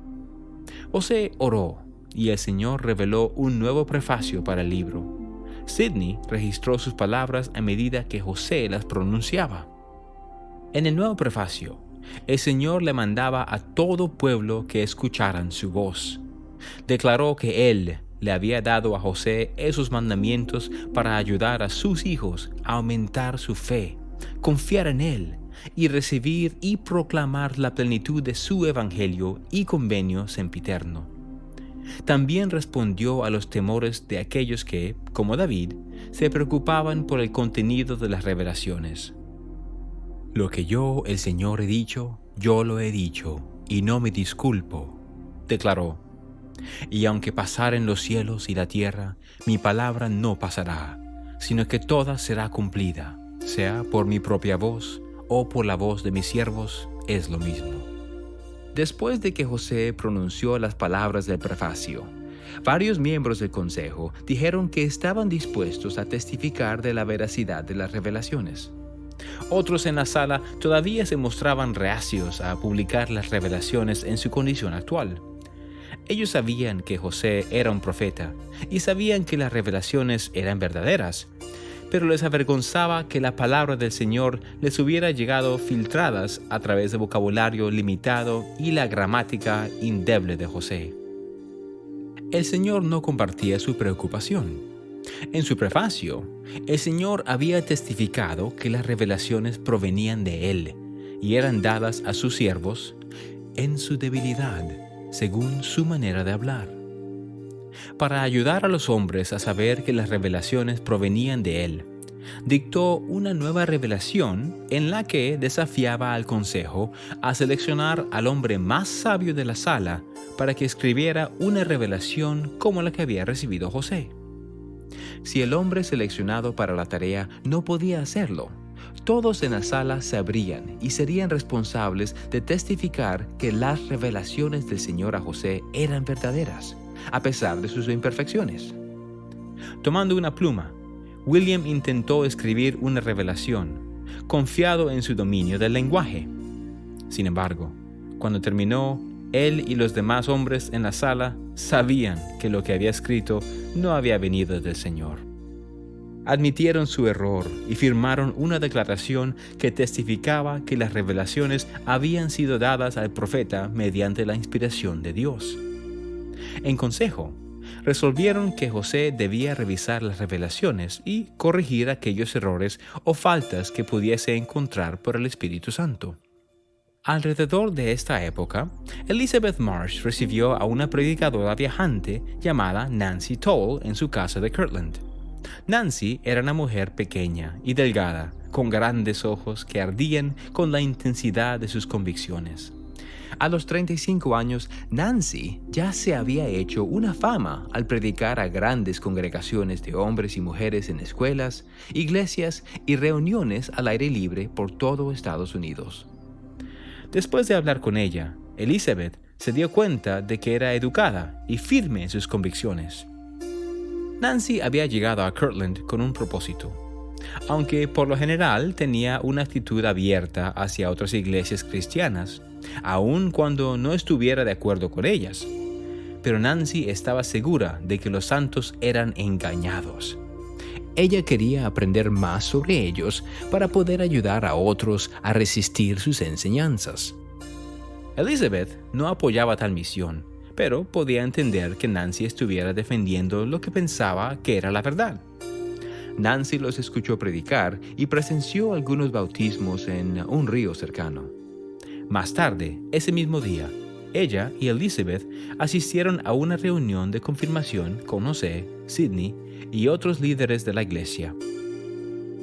José oró y el Señor reveló un nuevo prefacio para el libro. Sidney registró sus palabras a medida que José las pronunciaba. En el nuevo prefacio, el Señor le mandaba a todo pueblo que escucharan su voz. Declaró que Él le había dado a José esos mandamientos para ayudar a sus hijos a aumentar su fe, confiar en Él y recibir y proclamar la plenitud de su evangelio y convenio sempiterno. También respondió a los temores de aquellos que, como David, se preocupaban por el contenido de las revelaciones. Lo que yo, el Señor, he dicho, yo lo he dicho, y no me disculpo, declaró. Y aunque pasaren los cielos y la tierra, mi palabra no pasará, sino que toda será cumplida, sea por mi propia voz o por la voz de mis siervos, es lo mismo. Después de que José pronunció las palabras del prefacio, varios miembros del consejo dijeron que estaban dispuestos a testificar de la veracidad de las revelaciones. Otros en la sala todavía se mostraban reacios a publicar las revelaciones en su condición actual. Ellos sabían que José era un profeta y sabían que las revelaciones eran verdaderas, pero les avergonzaba que la palabra del Señor les hubiera llegado filtradas a través de vocabulario limitado y la gramática indeble de José. El Señor no compartía su preocupación. En su prefacio, el Señor había testificado que las revelaciones provenían de Él y eran dadas a sus siervos en su debilidad, según su manera de hablar. Para ayudar a los hombres a saber que las revelaciones provenían de Él, dictó una nueva revelación en la que desafiaba al consejo a seleccionar al hombre más sabio de la sala para que escribiera una revelación como la que había recibido José. Si el hombre seleccionado para la tarea no podía hacerlo, todos en la sala sabrían y serían responsables de testificar que las revelaciones del Señor a José eran verdaderas, a pesar de sus imperfecciones. Tomando una pluma, William intentó escribir una revelación, confiado en su dominio del lenguaje. Sin embargo, cuando terminó, él y los demás hombres en la sala sabían que lo que había escrito no había venido del Señor. Admitieron su error y firmaron una declaración que testificaba que las revelaciones habían sido dadas al profeta mediante la inspiración de Dios. En consejo, resolvieron que José debía revisar las revelaciones y corregir aquellos errores o faltas que pudiese encontrar por el Espíritu Santo. Alrededor de esta época, Elizabeth Marsh recibió a una predicadora viajante llamada Nancy Toll en su casa de Kirtland. Nancy era una mujer pequeña y delgada, con grandes ojos que ardían con la intensidad de sus convicciones. A los 35 años, Nancy ya se había hecho una fama al predicar a grandes congregaciones de hombres y mujeres en escuelas, iglesias y reuniones al aire libre por todo Estados Unidos. Después de hablar con ella, Elizabeth se dio cuenta de que era educada y firme en sus convicciones. Nancy había llegado a Kirtland con un propósito. Aunque por lo general tenía una actitud abierta hacia otras iglesias cristianas, aun cuando no estuviera de acuerdo con ellas. Pero Nancy estaba segura de que los santos eran engañados. Ella quería aprender más sobre ellos para poder ayudar a otros a resistir sus enseñanzas. Elizabeth no apoyaba tal misión, pero podía entender que Nancy estuviera defendiendo lo que pensaba que era la verdad. Nancy los escuchó predicar y presenció algunos bautismos en un río cercano. Más tarde, ese mismo día, ella y Elizabeth asistieron a una reunión de confirmación con José, Sidney y otros líderes de la iglesia.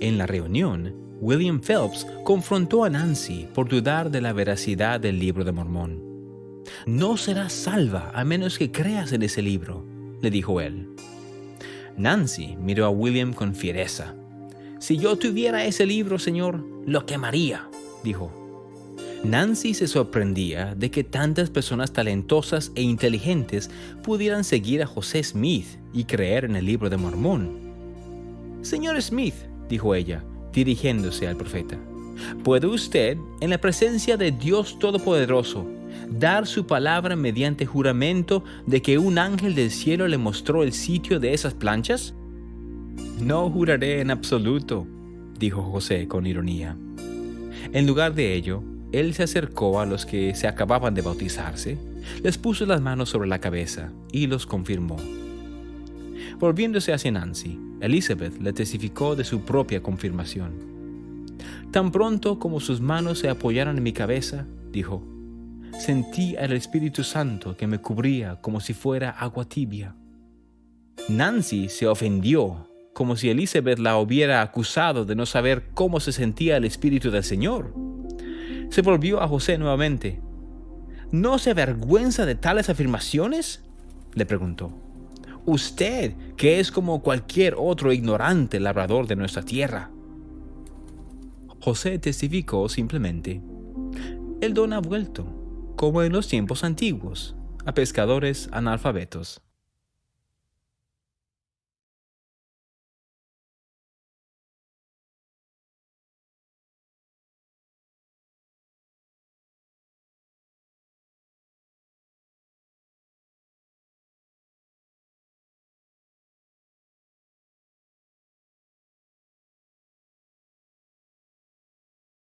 En la reunión, William Phelps confrontó a Nancy por dudar de la veracidad del libro de Mormón. «No serás salva a menos que creas en ese libro», le dijo él. Nancy miró a William con fiereza. «Si yo tuviera ese libro, señor, lo quemaría», dijo. Nancy se sorprendía de que tantas personas talentosas e inteligentes pudieran seguir a José Smith y creer en el libro de Mormón. «Señor Smith», dijo ella, dirigiéndose al profeta, «¿puede usted, en la presencia de Dios Todopoderoso, dar su palabra mediante juramento de que un ángel del cielo le mostró el sitio de esas planchas?» «No juraré en absoluto», dijo José con ironía. En lugar de ello, él se acercó a los que se acababan de bautizarse, les puso las manos sobre la cabeza y los confirmó. Volviéndose hacia Nancy, Elizabeth le testificó de su propia confirmación. «Tan pronto como sus manos se apoyaron en mi cabeza», dijo, «sentí al Espíritu Santo que me cubría como si fuera agua tibia». Nancy se ofendió, como si Elizabeth la hubiera acusado de no saber cómo se sentía el Espíritu del Señor. Se volvió a José nuevamente. «¿No se avergüenza de tales afirmaciones?», le preguntó. «Usted, que es como cualquier otro ignorante labrador de nuestra tierra». José testificó simplemente: «El don ha vuelto, como en los tiempos antiguos, a pescadores analfabetos».